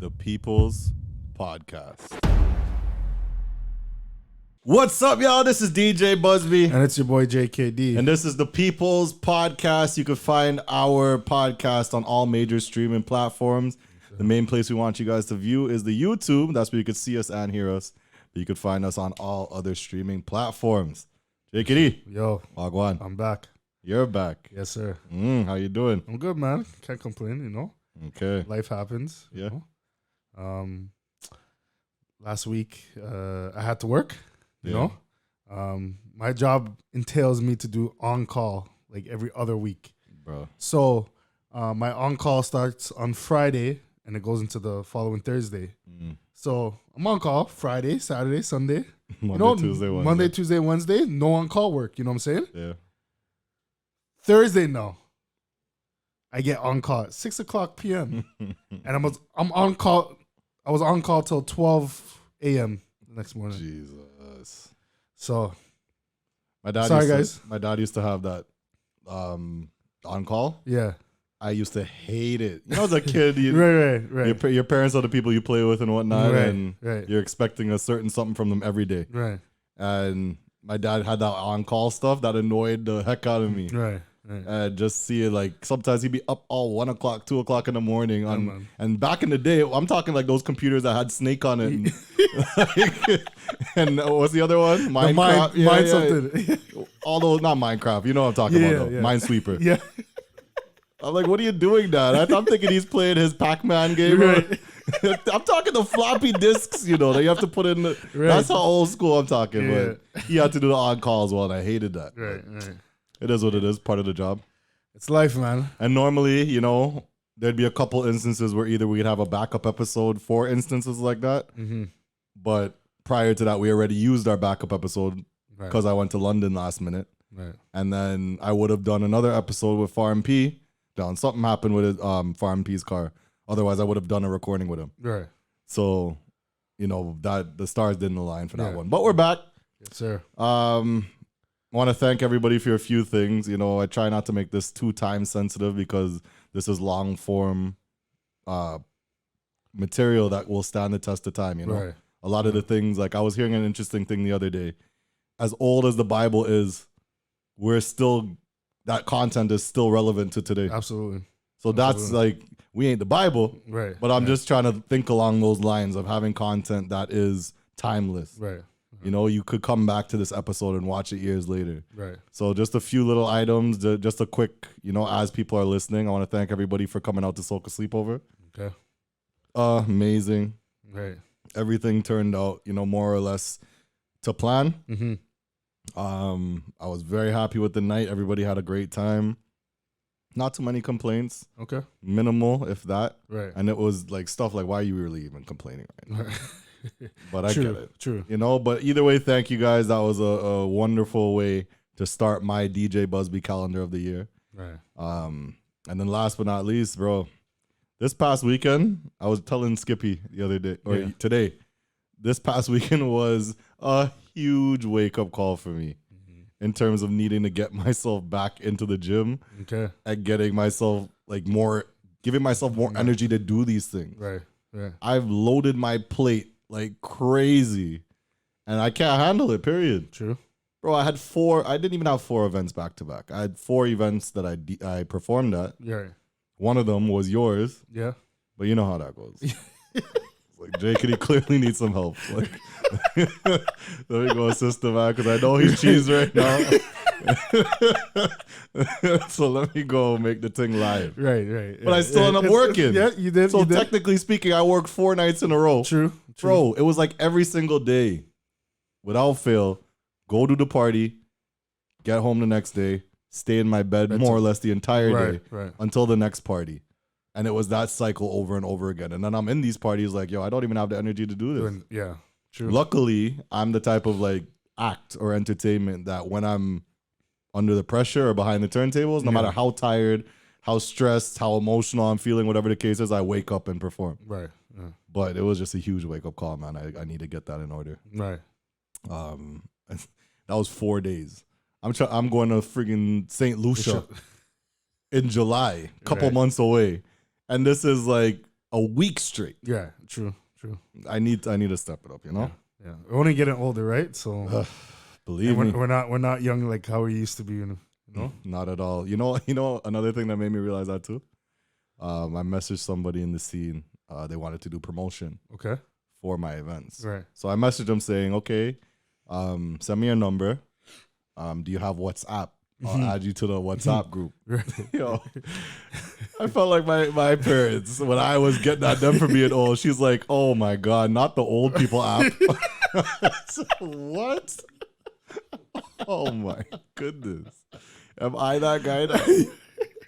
the People's Podcast. What's up, y'all? This is DJ Busby. And it's your boy JKD. And this is the People's Podcast. You can find our podcast on all major streaming platforms. The main place we want you guys to view is the YouTube. That's where you can see us and hear us. But you can find us on all other streaming platforms. JKD. Yo. Wagwan. I'm back. You're back. Yes, sir. How you doing? I'm good, man. Can't complain, Okay. Life happens. Yeah. Last week, I had to work, Yeah. My job entails me to do on-call like every other week. Bro. So my on-call starts on Friday and it goes into the following Thursday. So I'm on call Friday, Saturday, Sunday. Monday, Tuesday, Wednesday. Monday, Tuesday, Wednesday. No on-call work. You know what I'm saying? Yeah. Thursday, no. I get on call at 6:00 p.m. and I'm on call. I was on call till 12 a.m. the next morning. Jesus. So, My dad used to have that on call. Yeah. I used to hate it. You know, as a kid, right. Your parents are the people you play with and whatnot, Right. you're expecting a certain something from them every day. Right. And my dad had that on-call stuff that annoyed the heck out of me. Right. And just see it, like, sometimes he'd be up all 1 o'clock, 2 o'clock in the morning. And back in the day, I'm talking like those computers that had Snake on it. And what's the other one? Minecraft. Something. All those, not Minecraft. You know what I'm talking about, though. Minesweeper. Yeah. I'm like, what are you doing, Dad? I'm thinking he's playing his Pac-Man game. Right. I'm talking the floppy disks, that you have to put in. That's how old school I'm talking. Yeah. But he had to do the on-call as well, and I hated that. Right. It is what it is, part of the job. It's life, man. And normally, there'd be a couple instances where either we'd have a backup episode for instances like that. Mm-hmm. But prior to that, we already used our backup episode because I went to London last minute. Right. And then I would have done another episode with Farm P. Something happened with Farm P's car. Otherwise, I would have done a recording with him. Right. So, that the stars didn't align for that one. But we're back. Yes, sir. I want to thank everybody for a few things. I try not to make this too time sensitive because this is long form material that will stand the test of time. Right. A lot of the things, like I was hearing an interesting thing the other day. As old as the Bible is, that content is still relevant to today. Absolutely. So that's like, we ain't the Bible, right? But I'm just trying to think along those lines of having content that is timeless. Right. You could come back to this episode and watch it years later. Right. So just a few little items, just a quick, as people are listening, I want to thank everybody for coming out to Soca Sleepover. Okay. Amazing. Right. Everything turned out, more or less to plan. Mm-hmm. I was very happy with the night. Everybody had a great time. Not too many complaints. Okay. Minimal, if that. Right. And it was like stuff like, why are you really even complaining right now? But I get it. True. But either way, thank you guys. That was a wonderful way to start my DJ Busby calendar of the year. Right. And then last but not least, bro, this past weekend, I was telling Skippy the other day, or today, this past weekend was a huge wake-up call for me in terms of needing to get myself back into the gym and getting myself giving myself more energy to do these things. Right. I've loaded my plate like crazy and I can't handle it, period. True. Bro, I didn't even have 4 events back to back. I had 4 events that I performed at. Yeah. One of them was yours. Yeah. But you know how that goes. Like, JKD clearly needs some help. Like, let me go assist him out because I know he's cheese right now. So let me go make the thing live. Right. But I still end up working. Yeah, you did. So technically speaking, I worked 4 nights in a row. True. Bro, it was like every single day, without fail, go to the party, get home the next day, stay in my bed more or less the entire day until the next party. And it was that cycle over and over again. And then I'm in these parties like, yo, I don't even have the energy to do this. Yeah, true. Luckily, I'm the type of act or entertainment that when I'm under the pressure or behind the turntables, no matter how tired, how stressed, how emotional I'm feeling, whatever the case is, I wake up and perform. Right. Yeah. But it was just a huge wake up call, man. I need to get that in order. Right. That was 4 days. I'm going to friggin' St. Lucia in July, couple months away. And this is like a week straight. Yeah, true. I need to step it up, you know? Yeah. We're only getting older, right? So Believe me. we're not young like how we used to be, you know? Not at all. You know, another thing that made me realize that too. I messaged somebody in the scene. They wanted to do promotion Okay. for my events. Right. So I messaged them saying, okay, send me your number. Do you have WhatsApp? I'll add you to the WhatsApp group. Right. Yo, I felt like my parents when I was getting at them for being old. She's like, oh my God, not the old people app. So, what? Oh my goodness. Am I that guy now?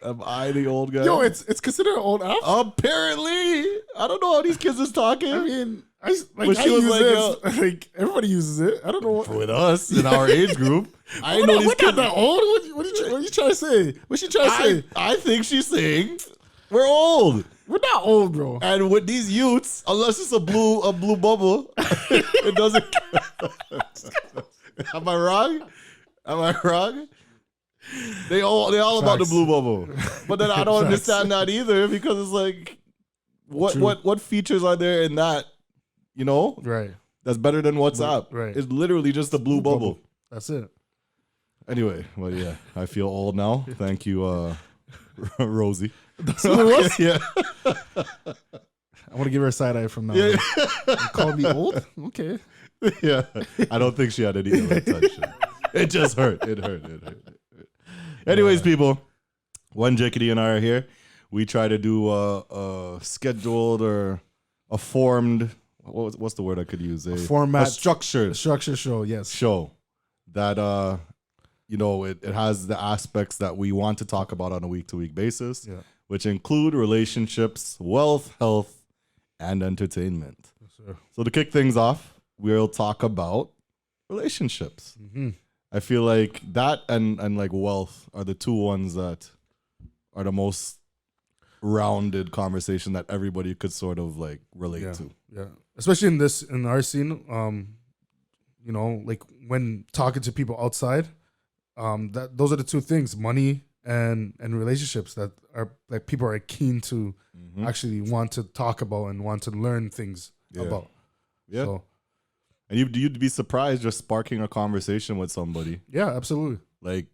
Am I the old guy? Yo, it's considered an old app. Apparently. I don't know how these kids is talking. I mean, I use it. Like everybody uses it. I don't know what with us in our age group. I know these we're kids. not that old. What are you trying to say? What's she trying to say? I think she's saying we're old. We're not old, bro. And with these youths, unless it's a blue bubble, it doesn't. Am I wrong? They all about the blue bubble. But then I don't understand that either, because it's like, what features are there in that, you know? Right. That's better than WhatsApp. Right. It's literally just a blue bubble. That's it. Anyway, well, yeah, I feel old now. Thank you, Rosie. That's what it was? Yeah. I want to give her a side eye from now on. You called me old? Okay. Yeah. I don't think she had any ill intention. It just hurt. It hurt. Anyways, people, when JKD and I are here, we try to do a scheduled or a formed, what's the word I could use? A format. A structured show, yes. Show that, it has the aspects that we want to talk about on a week-to-week basis, which include relationships, wealth, health, and entertainment. Yes, sir. So to kick things off, we'll talk about relationships. Mm-hmm. I feel like that and like wealth are the two ones that are the most rounded conversation that everybody could sort of like relate to. Yeah. Especially in our scene, like when talking to people outside, those are the two things, money and relationships that are like people are keen to actually want to talk about and want to learn things about. Yeah. So, and you'd be surprised just sparking a conversation with somebody. Yeah, absolutely. Like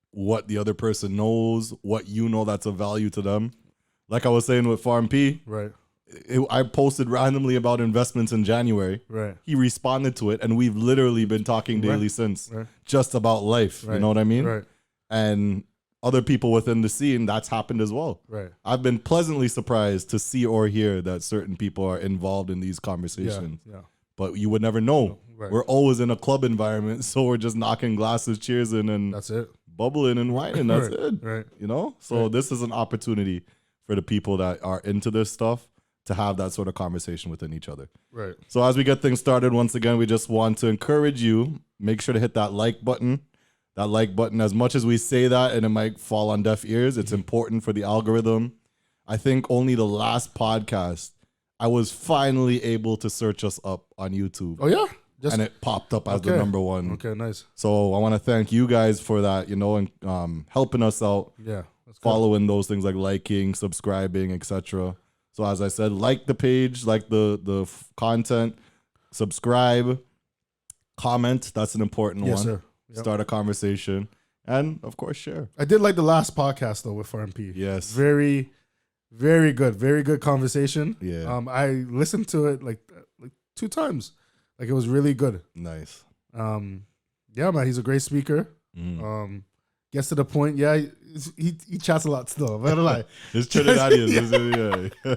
what the other person knows, what you know that's of value to them. Like I was saying with Farm P. Right. I posted randomly about investments in January. Right. He responded to it, and we've literally been talking daily since, just about life. Right. You know what I mean? Right. And other people within the scene, that's happened as well. Right. I've been pleasantly surprised to see or hear that certain people are involved in these conversations. Yeah. But you would never know. Right. We're always in a club environment, so we're just knocking glasses, cheersing, and that's it. Bubbling and whining. That's it. Right. You know? So this is an opportunity for the people that are into this stuff to have that sort of conversation within each other. Right. So as we get things started, once again, we just want to encourage you, make sure to hit that like button. That like button, as much as we say that and it might fall on deaf ears, it's important for the algorithm. I think only the last podcast, I was finally able to search us up on YouTube. Oh, yeah? And it popped up as the number one. Okay, nice. So I want to thank you guys for that, and helping us out. Yeah. Following those things like liking, subscribing, etc. So as I said, like the page, like the content, subscribe, comment. That's an important one. Yes, sir. Yep. Start a conversation, and of course, share. I did like the last podcast though with RMP. Yes, very, very good conversation. Yeah, I listened to it like 2 times. Like it was really good. Nice. Yeah, man, he's a great speaker. Gets to the point. Yeah, he chats a lot still. I'm not gonna lie. It's Trinidadian. Yeah.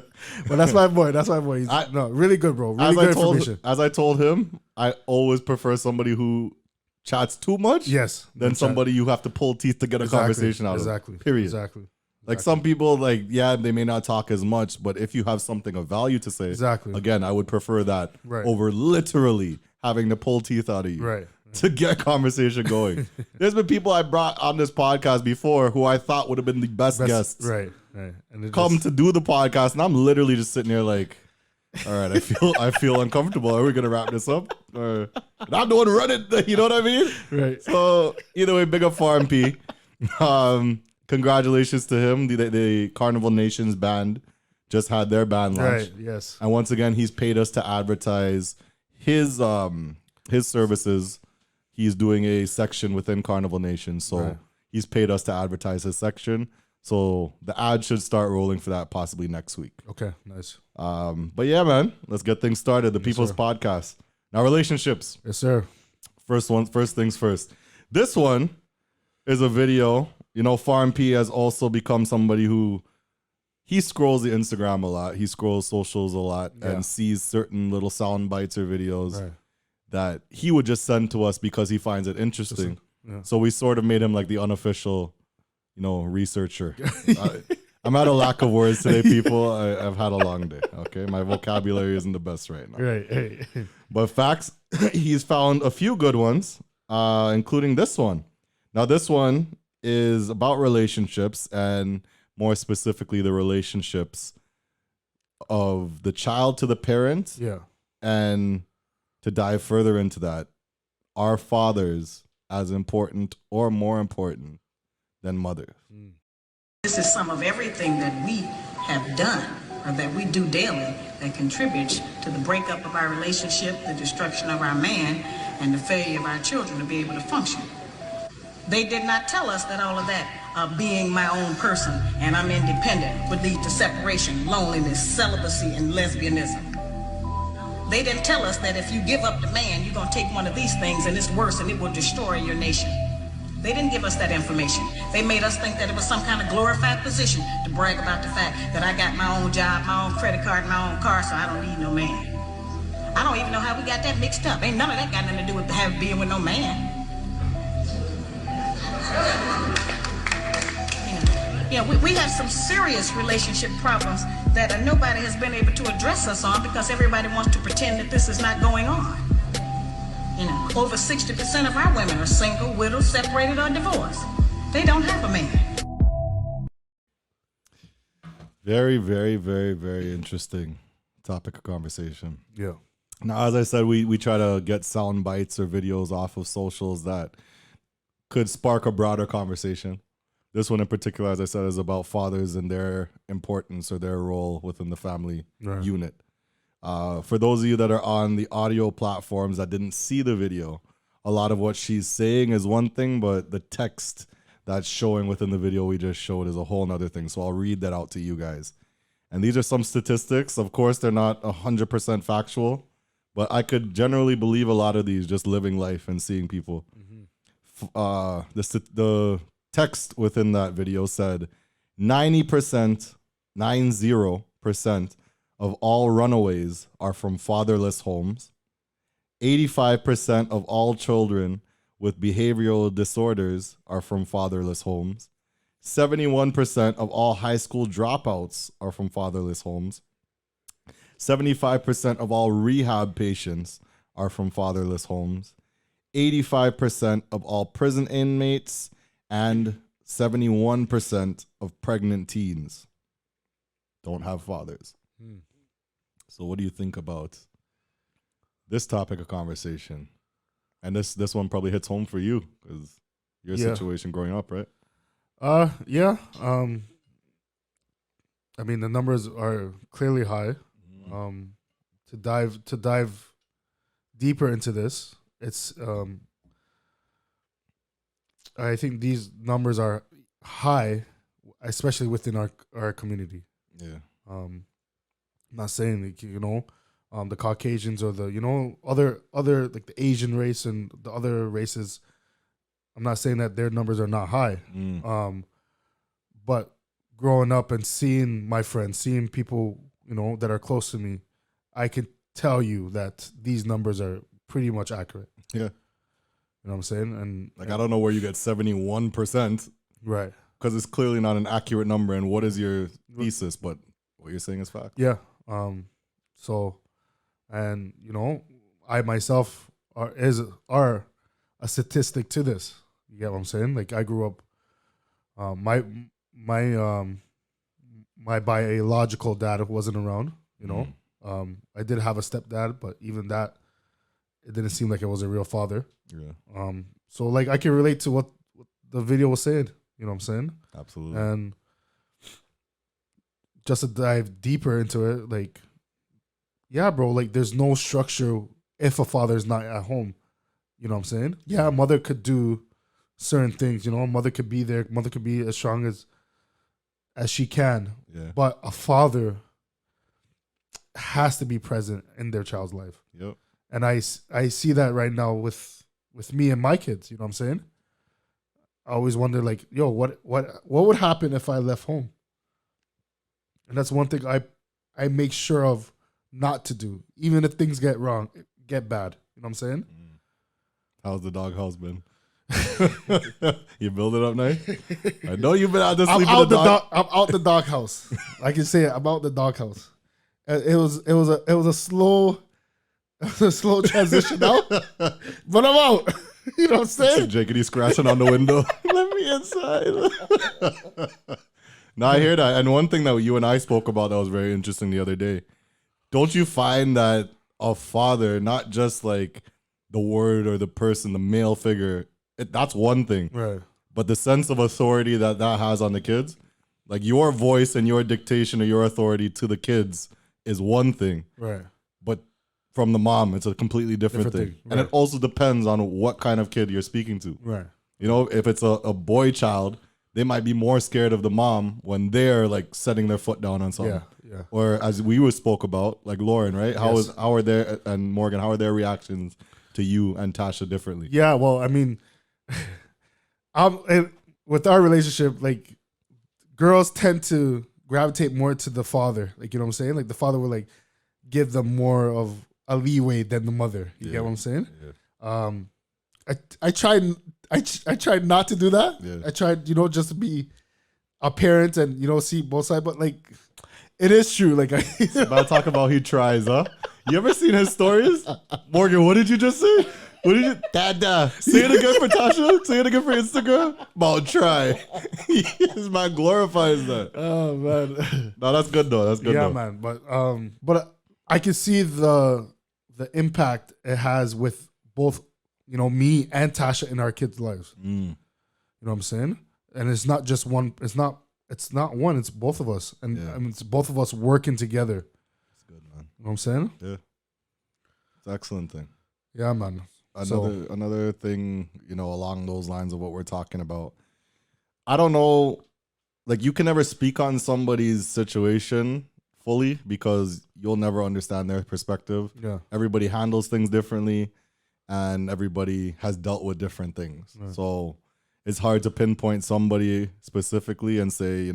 But that's my boy. He's really good, bro. Really good information. As I told him, I always prefer somebody who chats too much. Yes. Than somebody you have to pull teeth to get a conversation out of. Period. Exactly. Like some people, they may not talk as much, but if you have something of value to say, again, I would prefer that over literally having to pull teeth out of you. Right. To get conversation going. There's been people I brought on this podcast before who I thought would have been the best guests. Right. And come to do the podcast, and I'm literally just sitting there like, all right, I feel uncomfortable. Are we gonna wrap this up? And I'm the one running. You know what I mean? Right. So either way, big up for RMP. Congratulations to him. The Carnival Nations band just had their band launch. Right. Yes. And once again, he's paid us to advertise his services. He's doing a section within Carnival Nation, so he's paid us to advertise his section. So the ad should start rolling for that possibly next week. Okay, nice. But yeah, man, let's get things started. The People's Podcast. Now, relationships. Yes, sir. First things first. This one is a video. You know, Farm P has also become somebody who he scrolls the Instagram a lot. He scrolls socials a lot and sees certain little sound bites or videos that he would just send to us because he finds it interesting. So we sort of made him like the unofficial, researcher. I'm at a lack of words today, people. I've had a long day. Okay, my vocabulary isn't the best right now. Right. But facts, he's found a few good ones, including this one. Now, this one is about relationships, and more specifically, the relationships of the child to the parent. Yeah. And to dive further into that, are fathers as important or more important than mothers? This is some of everything that we have done or that we do daily that contributes to the breakup of our relationship, the destruction of our man, and the failure of our children to be able to function. They did not tell us that all of that, being my own person and I'm independent, would lead to separation, loneliness, celibacy, and lesbianism. They didn't tell us that if you give up the man, you're going to take one of these things and it's worse and it will destroy your nation. They didn't give us that information. They made us think that it was some kind of glorified position to brag about the fact that I got my own job, my own credit card, my own car, so I don't need no man. I don't even know how we got that mixed up. Ain't none of that got nothing to do with being with no man. We have some serious relationship problems that nobody has been able to address us on because everybody wants to pretend that this is not going on. Over 60% of our women are single, widowed, separated, or divorced. They don't have a man. Very, very, very, very interesting topic of conversation. Yeah. Now, as I said, we try to get sound bites or videos off of socials that could spark a broader conversation. This one in particular, as I said, is about fathers and their importance or their role within the family unit. For those of you that are on the audio platforms that didn't see the video, a lot of what she's saying is one thing, but the text that's showing within the video we just showed is a whole nother thing. So I'll read that out to you guys. And these are some statistics. Of course, they're not 100% factual, but I could generally believe a lot of these just living life and seeing people. The text within that video said 90% of all runaways are from fatherless homes. 85% of all children with behavioral disorders are from fatherless homes. 71% of all high school dropouts are from fatherless homes. 75% of all rehab patients are from fatherless homes. 85% of all prison inmates and 71% of pregnant teens don't have fathers. So what do you think about this topic of conversation? And this one probably hits home for you because your situation growing up, right? Yeah. I mean, the numbers are clearly high. To dive deeper into this, it's I think these numbers are high, especially within our community. Yeah. I'm not saying like, the Caucasians or the other like the Asian race and the other races. I'm not saying that their numbers are not high. But growing up and seeing my friends, seeing people that are close to me, I can tell you that these numbers are pretty much accurate. Yeah. You know what I'm saying? And I don't know where you get 71%. Right. Because it's clearly not an accurate number. And what is your thesis? But what you're saying is fact. Yeah. So, and I myself are a statistic to this. You get what I'm saying? Like I grew up, my biological dad wasn't around. I did have a stepdad, but even that, it didn't seem like it was a real father. Yeah. So like I can relate to what the video was saying. You know what I'm saying? Absolutely. And just to dive deeper into it, like, yeah, bro, like there's no structure if a father is not at home. You know what I'm saying? Yeah, a mother could do certain things. You know, a mother could be there. Mother could be as strong as she can. Yeah. But a father has to be present in their child's life. Yep. And I see that right now with me and my kids. You know what I'm saying? I always wonder, like, yo, what would happen if I left home? And that's one thing I make sure of not to do, even if things get bad. You know what I'm saying? How's the doghouse been? You build it up nice? I know you've been out there sleeping in the dog. I'm out the doghouse. I can say it. I'm out the doghouse. It was a slow transition out, but I'm out. You know what I'm saying? Jakety scratching on the window. Let me inside. No, I hear that. And one thing that you and I spoke about that was very interesting the other day. Don't you find that a father, not just like the word or the person, the male figure, that's one thing. Right. But the sense of authority that has on the kids, like your voice and your dictation or your authority to the kids is one thing. Right. But from the mom, it's a completely different thing. Right. And it also depends on what kind of kid you're speaking to. Right. You know, if it's a boy child, they might be more scared of the mom when they're like setting their foot down on something. Yeah. Or as spoke about, like Lauren, right? How are their, and Morgan, how are their reactions to you and Tasha differently? Yeah, well, I mean, with our relationship, like, girls tend to gravitate more to the father. Like, you know what I'm saying? Like, the father will like give them more of a leeway than the mother. You get what I'm saying? Yeah. I tried not to do that. Yeah. I tried, just to be a parent and, see both sides. But like, it is true. Like, About to talk about he tries, huh? You ever seen his stories? Morgan, what did you just say? What did you, Dada? Say it again for Tasha. Say it again for Instagram. About try. This man glorifies that. Oh man. No, that's good though. That's good. Yeah, though. man. But I can see the impact it has with both, me and Tasha in our kids' lives. You know what I'm saying? And it's not just one. It's not one. It's both of us, and I mean, it's both of us working together. That's good, man. You know what I'm saying? Yeah, it's an excellent thing. Yeah, man. Another thing, along those lines of what we're talking about. I don't know, like you can never speak on somebody's situation fully because you'll never understand their perspective. Yeah. Everybody handles things differently and everybody has dealt with different things. Right. So it's hard to pinpoint somebody specifically and say,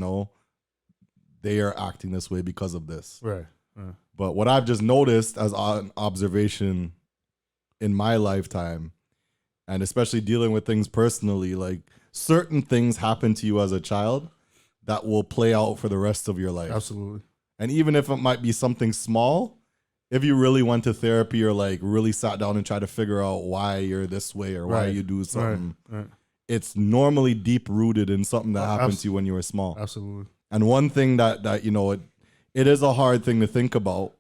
they are acting this way because of this. Right. But what I've just noticed as an observation in my lifetime, and especially dealing with things personally, like certain things happen to you as a child that will play out for the rest of your life. Absolutely. And even if it might be something small, if you really went to therapy or like really sat down and tried to figure out why you're this way or why you do something, it's normally deep rooted in something that happened to you when you were small. Absolutely. And one thing that it is a hard thing to think about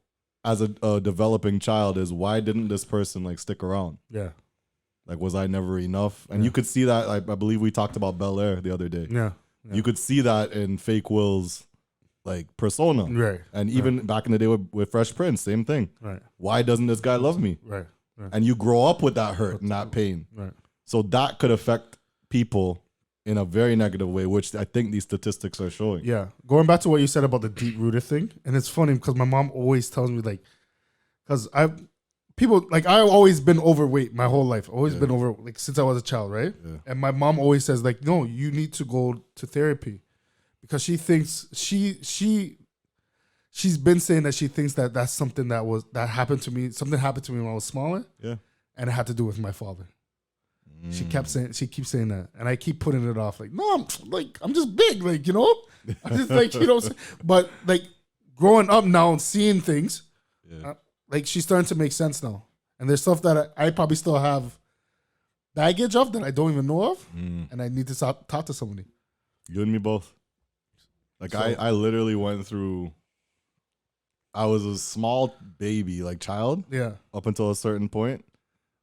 as a developing child is, why didn't this person like stick around? Yeah. Like, was I never enough? And you could see that. I believe we talked about Bel Air the other day. Yeah. You could see that in Fake Will's like persona. Right. And even back in the day with Fresh Prince, same thing. Right. Why doesn't this guy love me? Right. And you grow up with that hurt and that pain. Right. So that could affect people in a very negative way, which I think these statistics are showing. Yeah. Going back to what you said about the deep rooted thing, and it's funny because my mom always tells me, like, because I've always been overweight my whole life. Always been over, like, since I was a child, right? Yeah. And my mom always says, like, no, you need to go to therapy, because she thinks she's been saying that she thinks that that's something that happened to me. Something happened to me when I was smaller. Yeah. And it had to do with my father. She keeps saying that, and I keep putting it off. Like, no, I'm just big, like, I'm just like, but like growing up now and seeing things, like, she's starting to make sense now. And there's stuff that I probably still have baggage of that I don't even know of, and I need to talk to somebody. You and me both. Like, so, I literally went through. I was a small baby, like child, up until a certain point.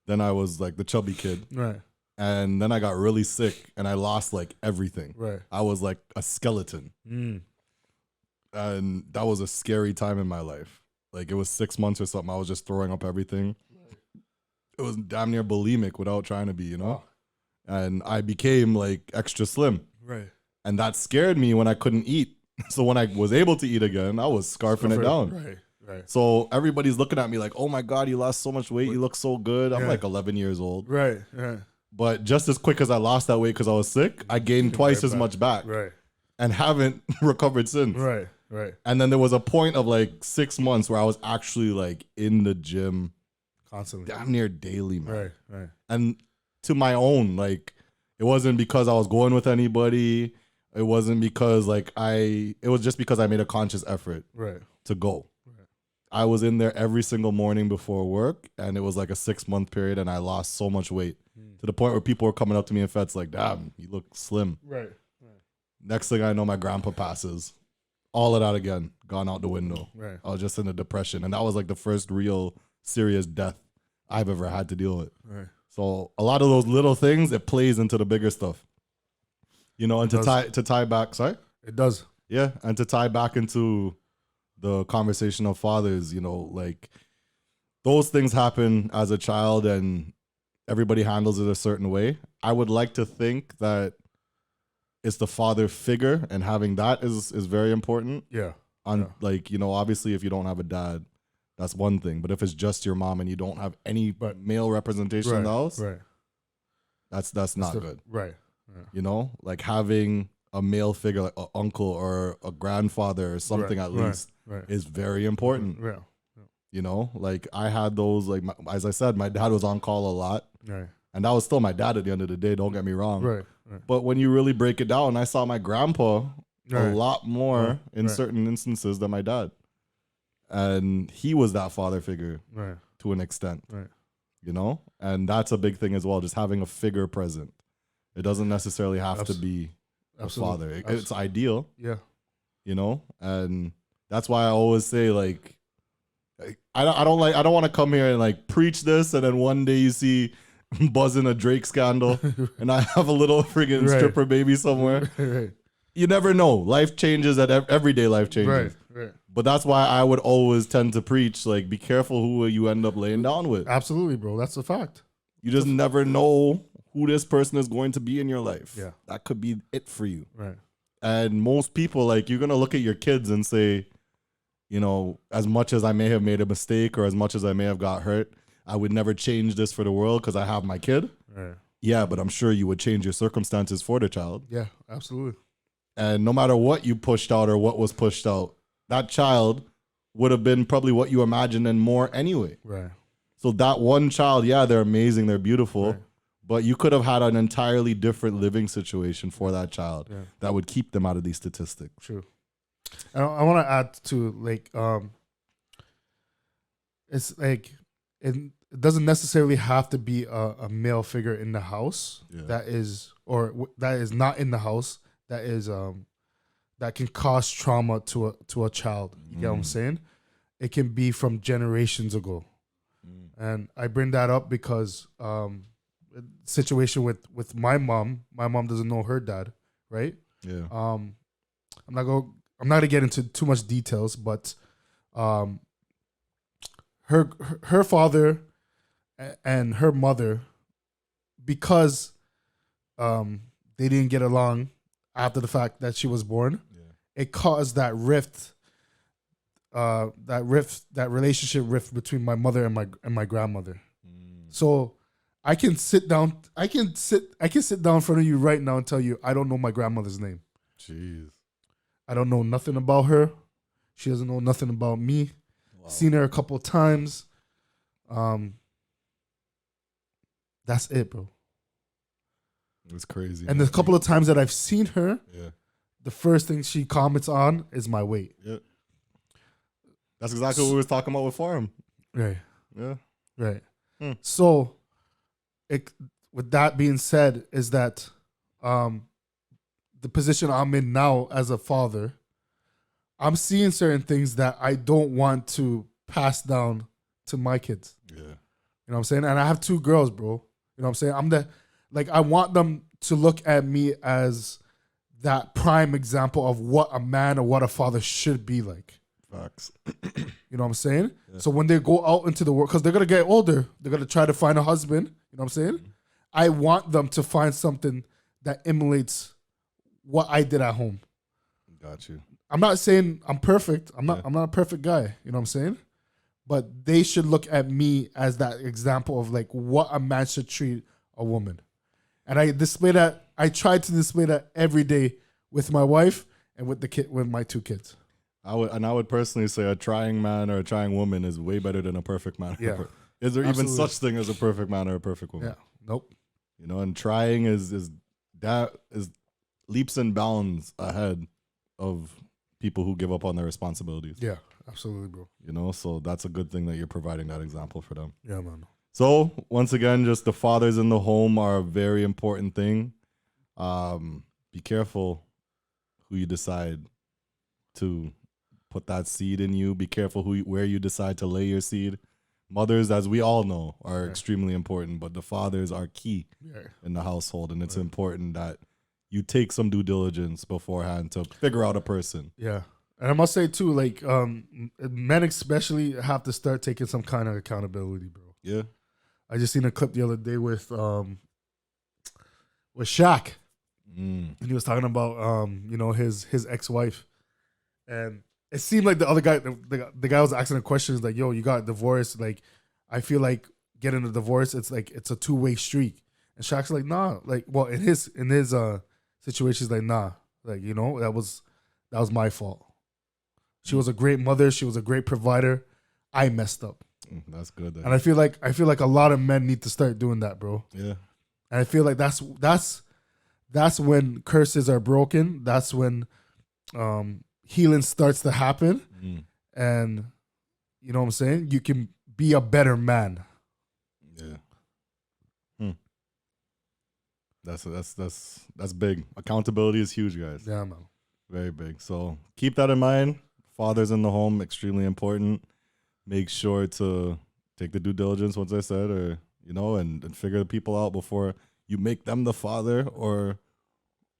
Then I was like the chubby kid. Right. And then I got really sick and I lost like everything. Right. I was like a skeleton. And that was a scary time in my life. Like it was 6 months or something. I was just throwing up everything. It was damn near bulimic without trying to be, you know? And I became like extra slim. Right. And that scared me when I couldn't eat. So when I was able to eat again, I was scarfing it down. Right. Right. So everybody's looking at me like, oh my God, you lost so much weight. You look so good. I'm like 11 years old. Right. Right. But just as quick as I lost that weight because I was sick, I gained twice as much back. Right. And haven't recovered since. Right. Right. And then there was a point of like 6 months where I was actually like in the gym constantly, damn near daily, man. Right. Right. And to my own, like, it wasn't because I was going with anybody. It wasn't because it was just because I made a conscious effort to go. Right. I was in there every single morning before work, and it was like a 6 month period, and I lost so much weight to the point where people were coming up to me in feds like, damn, you look slim. Right. Next thing I know, my grandpa passes. All of that again, gone out the window. Right. I was just in a depression. And that was like the first real serious death I've ever had to deal with. Right. So a lot of those little things, it plays into the bigger stuff. You know, and to tie back, sorry? It does. Yeah, and to tie back into the conversation of fathers, you know, like those things happen as a child and everybody handles it a certain way. I would like to think that it's the father figure, and having that is very important. Yeah. Like, you know, obviously if you don't have a dad, that's one thing. But if it's just your mom and you don't have any male representation in the house, that's not good. Right. Yeah. You know, like having a male figure, like an uncle or a grandfather or something at least is very important. Yeah. You know, like I had those, like, as I said, my dad was on call a lot. Right. And that was still my dad at the end of the day, don't get me wrong. Right. But when you really break it down, I saw my grandpa a lot more in certain instances than my dad. And he was that father figure to an extent. Right. You know? And that's a big thing as well, just having a figure present. It doesn't necessarily have to be a father. It's ideal. Yeah. You know? And that's why I always say, like, I don't want to come here and like preach this and then one day you see buzzing a Drake scandal and I have a little friggin' stripper baby somewhere. You never know. Life changes everyday life changes. Right. But that's why I would always tend to preach, like, be careful who you end up laying down with. Absolutely, bro. That's a fact. You just never know who this person is going to be in your life. Yeah. That could be it for you. Right. And most people, like, you're going to look at your kids and say, you know, as much as I may have made a mistake or as much as I may have got hurt, I would never change this for the world because I have my kid. Right. Yeah, but I'm sure you would change your circumstances for the child. Yeah, absolutely. And no matter what you pushed out or what was pushed out, that child would have been probably what you imagined and more anyway. Right. So that one child, yeah, they're amazing, they're beautiful, but you could have had an entirely different living situation for that child that would keep them out of these statistics. True. I want to add to, like, it's like it doesn't necessarily have to be a male figure in the house that is not in the house that is that can cause trauma to a child. You get what I'm saying? It can be from generations ago, and I bring that up because situation with my mom. My mom doesn't know her dad, right? Yeah. I'm not gonna get into too much details, but her father and her mother, because they didn't get along after the fact that she was born, it caused that relationship rift between my mother and my grandmother. So I can sit down in front of you right now and tell you I don't know my grandmother's name. Jeez. I don't know nothing about her. She doesn't know nothing about me. Wow. Seen her a couple of times. That's it, bro. It's crazy. And the couple of times that I've seen her, the first thing she comments on is my weight. Yeah. That's exactly what we was talking about with Forum. Right. Yeah. Right. So, with that being said, is that the position I'm in now as a father, I'm seeing certain things that I don't want to pass down to my kids. Yeah. You know what I'm saying? And I have 2 girls, bro. You know what I'm saying? I want them to look at me as that prime example of what a man or what a father should be like. Facts. You know what I'm saying? Yeah. So when they go out into the world, because they're going to get older, they're going to try to find a husband. You know what I'm saying? Mm-hmm. I want them to find something that emulates what I did at home. Got you. I'm not saying I'm perfect. I'm not a perfect guy. You know what I'm saying? But they should look at me as that example of like what a man should treat a woman. And I try to display that every day with my wife and with my 2 kids. I would personally say a trying man or a trying woman is way better than a perfect man. Yeah. Is there even such thing as a perfect man or a perfect woman? Yeah. Nope. You know, and trying is leaps and bounds ahead of people who give up on their responsibilities. Yeah, absolutely, bro. You know, so that's a good thing that you're providing that example for them. Yeah, man. So once again, just the fathers in the home are a very important thing. Be careful who you decide to put that seed in you. Be careful where you decide to lay your seed. Mothers, as we all know, are extremely important, but the fathers are key in the household, and it's important that you take some due diligence beforehand to figure out a person. Yeah. And I must say too, like, men especially have to start taking some kind of accountability, bro. Yeah. I just seen a clip the other day with Shaq. And he was talking about his ex-wife. And it seemed like the other guy, the guy was asking a question, like, yo, you got divorced. Like, I feel like getting a divorce, it's like it's a 2-way streak. And Shaq's like, nah. Like, well, in his situation, he's like, nah. Like, you know, that was my fault. She was a great mother. She was a great provider. I messed up. That's good. And I feel like a lot of men need to start doing that, bro. Yeah. And I feel like that's when curses are broken. That's when healing starts to happen. And you know what I'm saying? You can be a better man. Yeah. That's big. Accountability is huge, guys. Yeah, man. Very big. So keep that in mind. Fathers in the home, extremely important. Make sure to take the due diligence, once I said, or, you know, and figure the people out before you make them the father or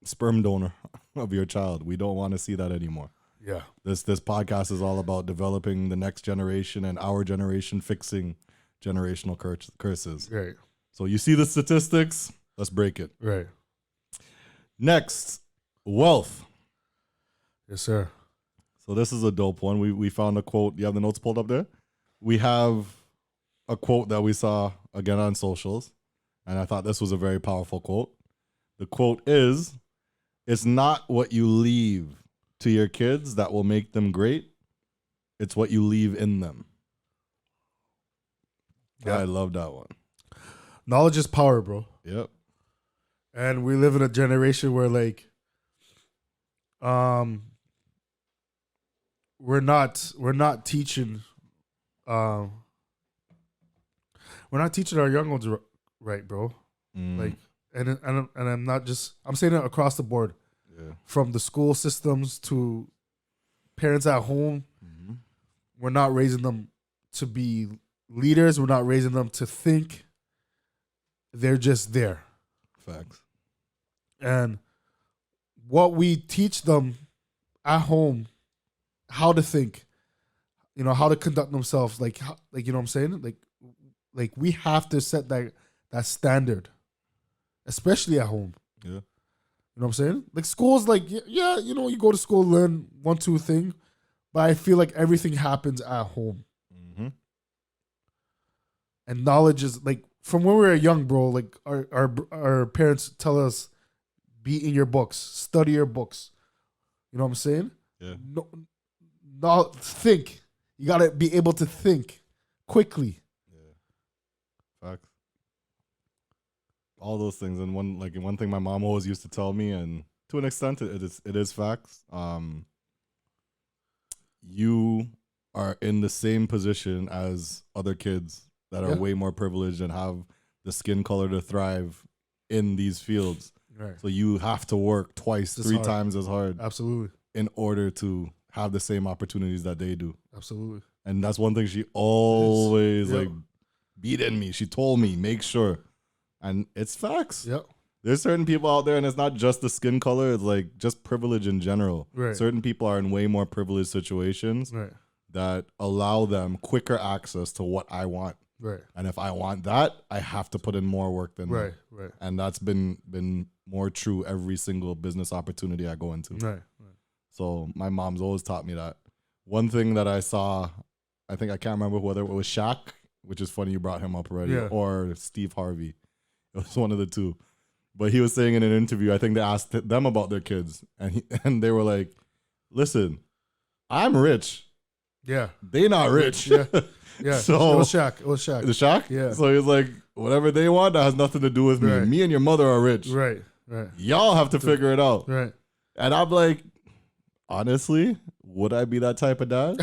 sperm donor of your child. We don't want to see that anymore. Yeah. This podcast is all about developing the next generation and our generation fixing generational curses. Right. So you see the statistics, let's break it. Right. Next, wealth. Yes, sir. So this is a dope one. We found a quote. You have the notes pulled up there? We have a quote that we saw again on socials, and I thought this was a very powerful quote. The quote is, "It's not what you leave to your kids that will make them great. It's what you leave in them." Yeah. I love that one. Knowledge is power, bro. Yep. And we live in a generation where, like, we're not teaching our young ones right, bro. Like, and I'm not just, I'm saying it across the board. Yeah. From the school systems to parents at home. We're not raising them to be leaders. We're not raising them to think. They're just there. Facts. And what we teach them at home, how to think, you know, how to conduct themselves, like you know what I'm saying? Like we have to set that standard, especially at home. Yeah. You know what I'm saying? Like schools, like, yeah, you know, you go to school, learn 1-2 thing, but I feel like everything happens at home. And knowledge is, like, from when we were young, bro, like our parents tell us, be in your books, study your books. You know what I'm saying? Yeah. No, think. You gotta be able to think quickly. Yeah. Facts. All those things. And one thing my mom always used to tell me, and to an extent it is facts. You are in the same position as other kids that are way more privileged and have the skin color to thrive in these fields. Right. So you have to work twice, 3 times as hard. Absolutely. In order to have the same opportunities that they do. Absolutely. And that's one thing she always beat in me. She told me, make sure. And it's facts. Yep. There's certain people out there, and it's not just the skin color. It's like just privilege in general. Right. Certain people are in way more privileged situations Right. that allow them quicker access to what I want. Right. And if I want that, I have to put in more work than Right. them. Right. And that's been more true every single business opportunity I go into. Right. Right. So my mom's always taught me that. One thing that I saw, I think I can't remember whether it was Shaq, which is funny you brought him up already, Yeah. or Steve Harvey. It was one of the two. But he was saying in an interview, I think they asked them about their kids, and they were like, "Listen, I'm rich. Yeah. They not rich." Yeah. Yeah. So it was Shaq. It was Shaq. the Shaq. Yeah. So he's like, whatever they want, that has nothing to do with me. Right. Me and your mother are rich. Right. Right. Y'all have to figure it out. Right. And I'm like, honestly, would I be that type of dad?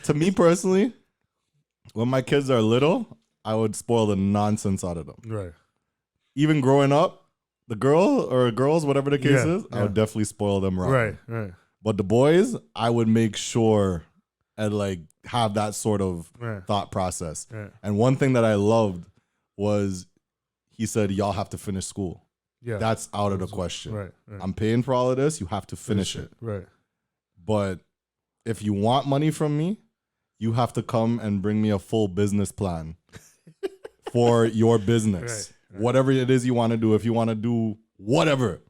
To me personally, when my kids are little, I would spoil the nonsense out of them. Right. Even growing up, the girls, whatever the case is, I would definitely spoil them right. Right. Right. But the boys, I would make sure and like have that sort of Right. thought process. Right. And one thing that I loved was he said, y'all have to finish school. Yeah. That's out of the question. Right. Right. I'm paying for all of this. You have to finish it. Right. But if you want money from me, you have to come and bring me a full business plan for your business. Right. Whatever it is you want to do, if you want to do whatever,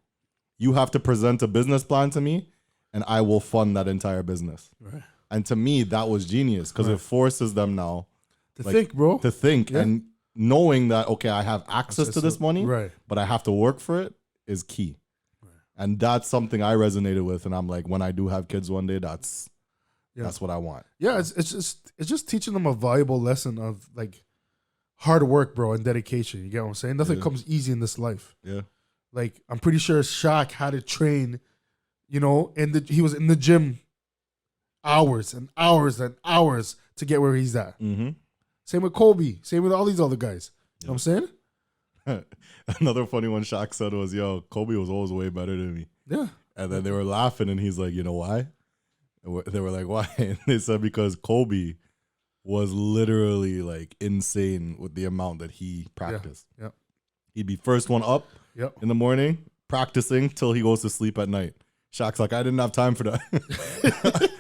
you have to present a business plan to me and I will fund that entire business. Right. And to me, that was genius because it forces them now To think, bro. to think Yeah. and knowing that, okay, I have access to this money, Right. but I have to work for it is key. And that's something I resonated with. And I'm like, when I do have kids one day, that's what I want. Yeah, it's just teaching them a valuable lesson of like hard work, bro, and dedication. You get what I'm saying? Nothing comes easy in this life. Yeah. Like I'm pretty sure Shaq had to train, he was in the gym hours and hours and hours to get where he's at. Mm-hmm. Same with Kobe. Same with all these other guys. You know what I'm saying? Another funny one Shaq said was, yo, Kobe was always way better than me. Yeah. And then they were laughing and he's like, you know why? They were like, why? And they said because Kobe was literally like insane with the amount that he practiced. Yeah. He'd be first one up in the morning, practicing till he goes to sleep at night. Shaq's like, I didn't have time for that.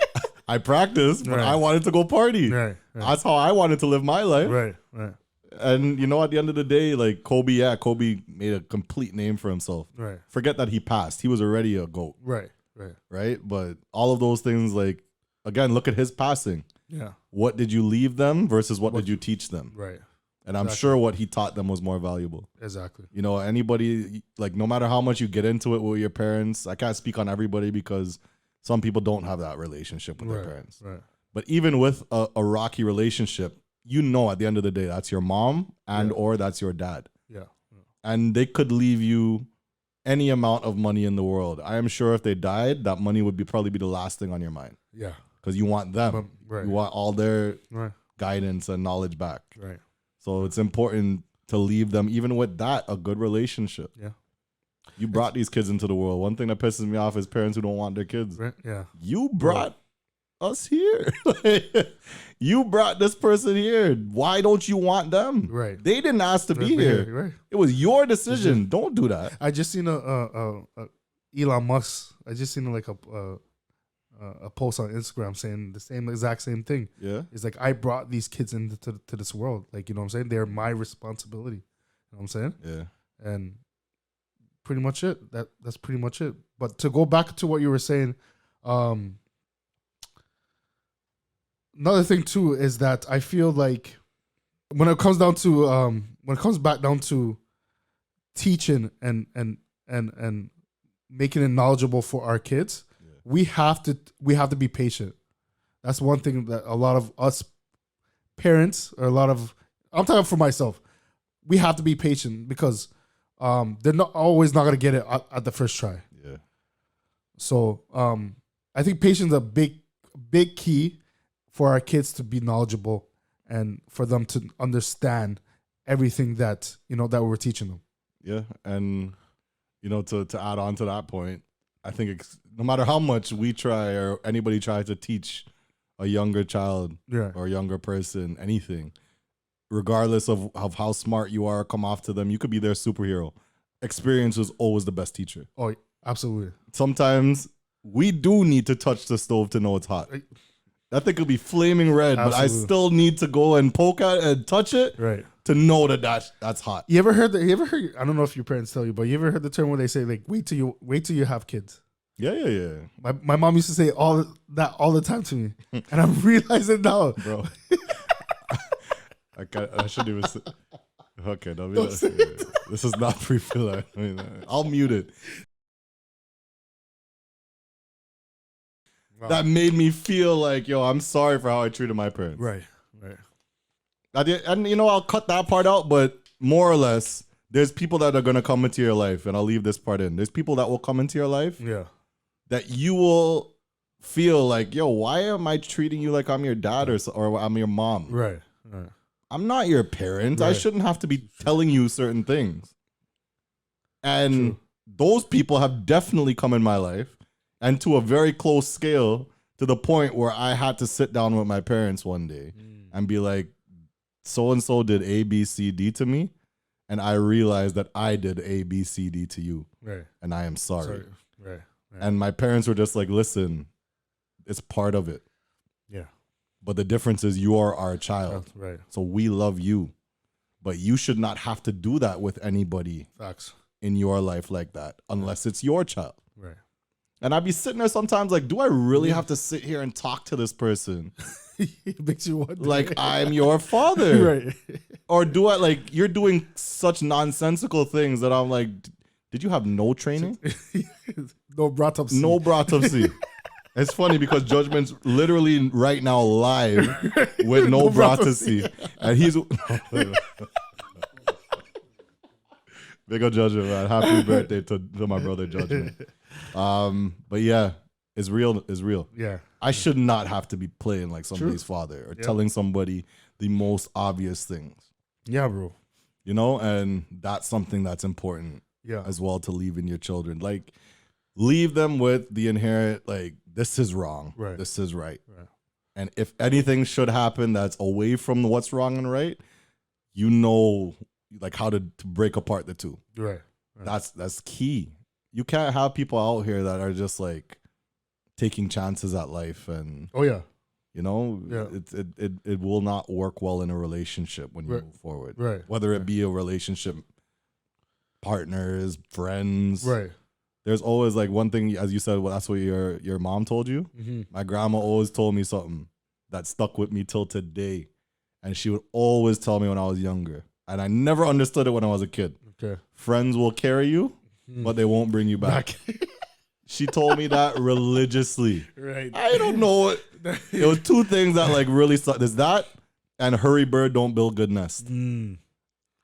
I practiced, but I wanted to go party. Right. That's how I wanted to live my life. Right. Right. And at the end of the day, like Kobe made a complete name for himself. Right. Forget that he passed. He was already a GOAT. Right. Right. Right? But all of those things, like, again, look at his passing. Yeah. What did you leave them versus what did you teach them? Right. And I'm sure what he taught them was more valuable. Exactly. Anybody, like, no matter how much you get into it with your parents, I can't speak on everybody because some people don't have that relationship with their parents. Right. But even with a rocky relationship, at the end of the day, that's your mom or that's your dad. Yeah. And they could leave you any amount of money in the world. I am sure if they died, that money would probably be the last thing on your mind. Yeah. Because you want them. Right. You want all their Right. guidance and knowledge back. Right. So it's important to leave them, even with that, a good relationship. Yeah. You brought these kids into the world. One thing that pisses me off is parents who don't want their kids. Right. Yeah. You brought us here. You brought this person here. Why don't you want them? Right. They didn't ask to be here. Right. It was your decision. Don't do that. I just seen a Elon Musk. I just seen like a post on Instagram saying the exact same thing. Yeah. It's like I brought these kids into to this world. Like, you know what I'm saying? They're my responsibility. You know what I'm saying? Yeah. And pretty much it. That's pretty much it. But to go back to what you were saying, another thing too is that I feel like when it comes back down to teaching and making it knowledgeable for our kids, we have to be patient. That's one thing that a lot of us parents or I'm talking for myself, we have to be patient because they're not gonna get it at the first try. Yeah. So I think patience is a big key for our kids to be knowledgeable and for them to understand everything that that we're teaching them. Yeah. And to add on to that point, I think no matter how much we try or anybody tries to teach a younger child or a younger person anything, regardless of how smart you are, come off to them. You could be their superhero. experience is always the best teacher. Oh, absolutely. Sometimes we do need to touch the stove to know it's hot. That thing could be flaming red, but I still need to go and poke at it and touch it to know that's hot. You ever heard I don't know if your parents tell you, but you ever heard the term where they say like wait till you have kids? Yeah. My mom used to say all the time to me, and I'm realizing now, bro. I shouldn't even say. Okay, this is not pre-filler. I'll mute it. Wow. That made me feel like, yo, I'm sorry for how I treated my parents. Right. And I'll cut that part out, but more or less, there's people that are gonna come into your life, and I'll leave this part in. There's people that will come into your life, that you will feel like, yo, why am I treating you like I'm your dad or I'm your mom? Right. I'm not your parent. I shouldn't have to be telling you certain things. And those people have definitely come in my life, and to a very close scale, to the point where I had to sit down with my parents one day and be like, so-and-so did A, B, C, D to me, and I realized that I did A, B, C, D to you. Right. And I am sorry. Right. And my parents were just like, listen, it's part of it. Yeah. But the difference is you are our child. Right. So we love you. But you should not have to do that with anybody in your life like that, unless it's your child. Right. And I'd be sitting there sometimes like, do I really have to sit here and talk to this person? It makes you wonder. Like I'm your father. Right. Or do I, like, you're doing such nonsensical things that I'm like, did you have no training? No bratopsy. No bratopsy. It's funny because Judgment's literally right now live with no bratopsy. And he's... Big up Judgment, man. Happy birthday to my brother Judgment. But yeah, it's real. It's real. Yeah. I should not have to be playing like somebody's father or telling somebody the most obvious things. Yeah, bro. And that's something that's important as well to leave in your children. Like, leave them with the inherent, like, this is wrong. Right. This is right. And if anything should happen that's away from what's wrong and right, like how to break apart the two. Right. That's key. You can't have people out here that are just like taking chances at life and it will not work well in a relationship when you move forward. Right. Whether it be a relationship, partners, friends. Right. There's always like one thing, as you said, well, that's what your mom told you. Mm-hmm. My grandma always told me something that stuck with me till today. And she would always tell me when I was younger. And I never understood it when I was a kid. Okay. Friends will carry you, but they won't bring you back. She told me that religiously. Right. I don't know. It was two things that like really sucked. There's that and hurry bird, don't build good nest.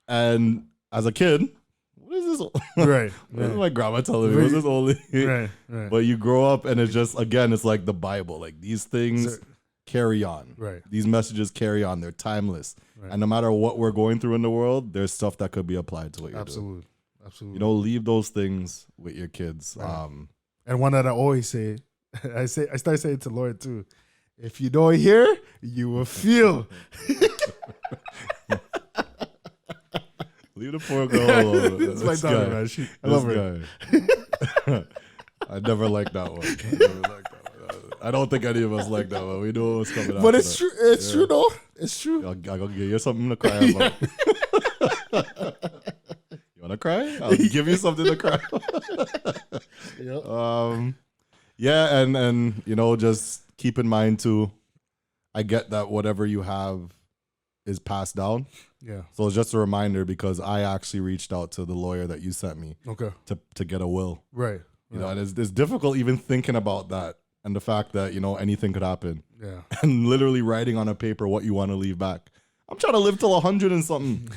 And as a kid, what is this? Right. What is my grandma telling me? What's this only? Right. But you grow up and it's just, again, it's like the Bible. Like these things carry on. Right. These messages carry on. They're timeless. Right. And no matter what we're going through in the world, there's stuff that could be applied to what you're doing. Absolutely. Leave those things with your kids. Right. And one that I always say, I start saying to Lord too, if you don't hear, you will feel. Leave the poor girl alone. It's my daughter, man. I love her. I never liked that one. I don't think any of us like that one. We knew what was coming out. But it's true. It's true, though. It's true. I'll go give you something to cry about. You want to cry? I'll give you something to cry about. Yeah, and just keep in mind too, I get that whatever you have is passed down. Yeah. So it's just a reminder because I actually reached out to the lawyer that you sent me. Okay. To get a will. Right. And it's difficult even thinking about that and the fact that, anything could happen. Yeah. And literally writing on a paper what you want to leave back. I'm trying to live till 100 and something.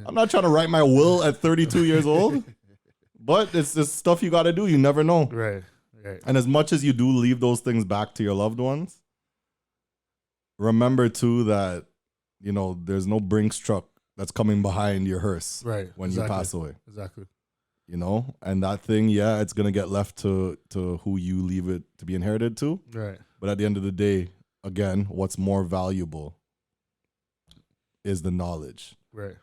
I'm not trying to write my will at 32 years old. But it's this stuff you got to do. You never know. Right. And as much as you do leave those things back to your loved ones, remember too that, there's no Brinks truck that's coming behind your hearse when you pass away. Exactly. And that thing, it's going to get left to who you leave it to be inherited to. Right. But at the end of the day, again, what's more valuable is the knowledge. Right.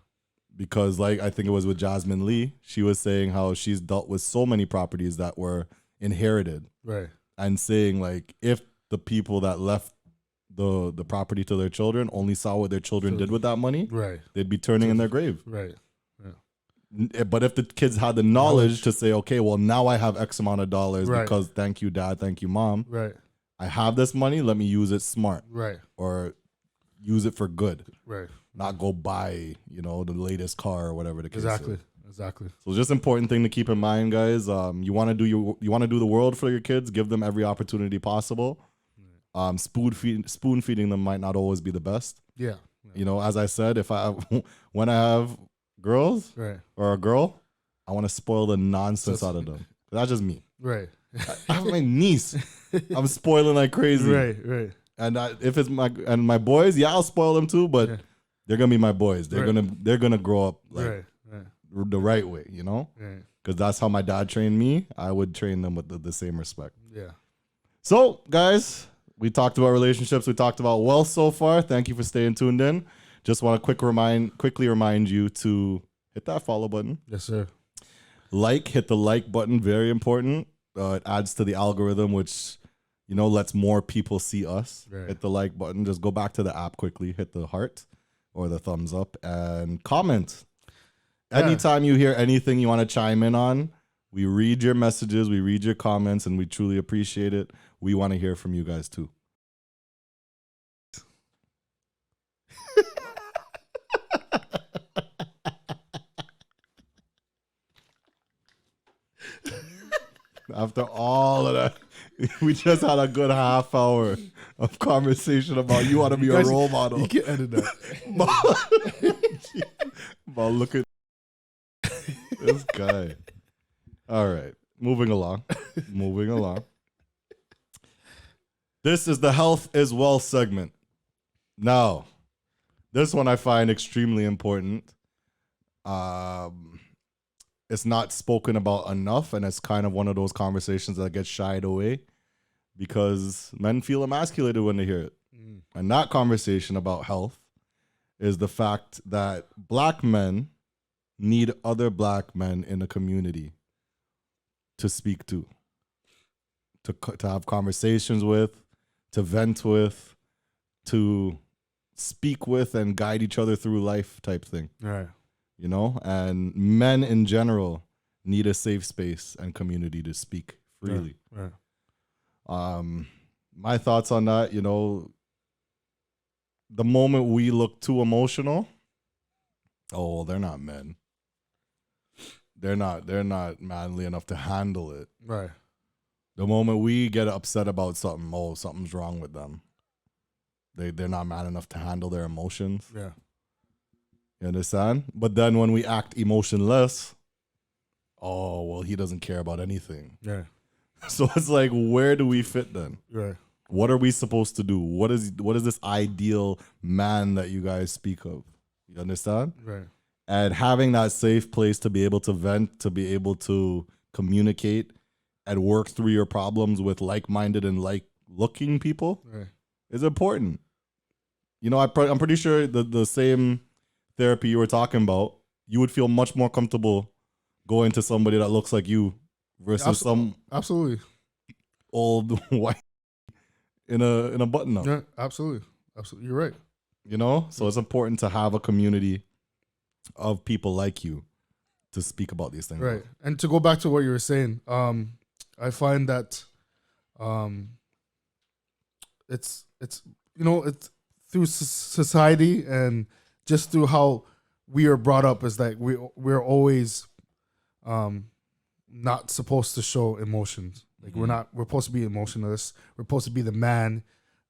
because like I think it was with Jasmine Lee, she was saying how she's dealt with so many properties that were inherited, Right. and saying like if the people that left the property to their children only saw what their children did with that money, Right. they'd be turning in their grave. Right. But if the kids had the knowledge to say, okay, well now I have X amount of dollars Right. because thank you dad, thank you mom, Right. I have this money, let me use it smart, Right. or use it for good, Right. not go buy, the latest car or whatever the case Exactly. is. Exactly. So it's just an important thing to keep in mind, guys. You want to do the world for your kids, give them every opportunity possible. Spoon feeding them might not always be the best. Yeah. As I said, when I have girls, Right. or a girl, I want to spoil the nonsense out of them. That's just me. Right. I have my niece. I'm spoiling like crazy. Right. Right. And if it's my boys, yeah, I'll spoil them too. But they're gonna be my boys. They're gonna grow up like Right. the right way, Right. because that's how my dad trained me. I would train them with the same respect. Yeah. So, guys, we talked about relationships. We talked about wealth so far. Thank you for staying tuned in. Just want to quickly remind you to hit that follow button. Yes, sir. Hit the like button. Very important. It adds to the algorithm, which lets more people see us. Right. Hit the like button. Just go back to the app quickly. Hit the heart or the thumbs up and comment. Yeah. Anytime you hear anything you want to chime in on, we read your messages, we read your comments, and we truly appreciate it. We want to hear from you guys too. After all of that, we just had a good half hour of conversation about you want to be a role model. You can edit that. But look at this guy. All right, moving along. This is the Health is Wealth segment. Now, this one I find extremely important. It's not spoken about enough, and it's kind of one of those conversations that gets shied away because men feel emasculated when they hear it. And that conversation about health is the fact that black men need other black men in the community to speak to have conversations with, to vent with, to speak with and guide each other through life type thing. Right. And men in general need a safe space and community to speak freely. Right. My thoughts on that, the moment we look too emotional, they're not men. They're not manly enough to handle it. Right. The moment we get upset about something, something's wrong with them. They're not man enough to handle their emotions. Yeah. You understand? But then when we act emotionless, he doesn't care about anything. Yeah. So it's like, where do we fit then? Right. What are we supposed to do? What is this ideal man that you guys speak of? You understand? Right. And having that safe place to be able to vent, to be able to communicate and work through your problems with like-minded and like-looking people is important. I'm pretty sure the same therapy you were talking about, you would feel much more comfortable going to somebody that looks like you versus some absolutely old white in a button up. Yeah, absolutely. You're right. So it's important to have a community of people like you to speak about these things. Right. And to go back to what you were saying, I find that it's through society and just through how we are brought up is that we're always not supposed to show emotions. Like we're supposed to be emotionless. We're supposed to be the man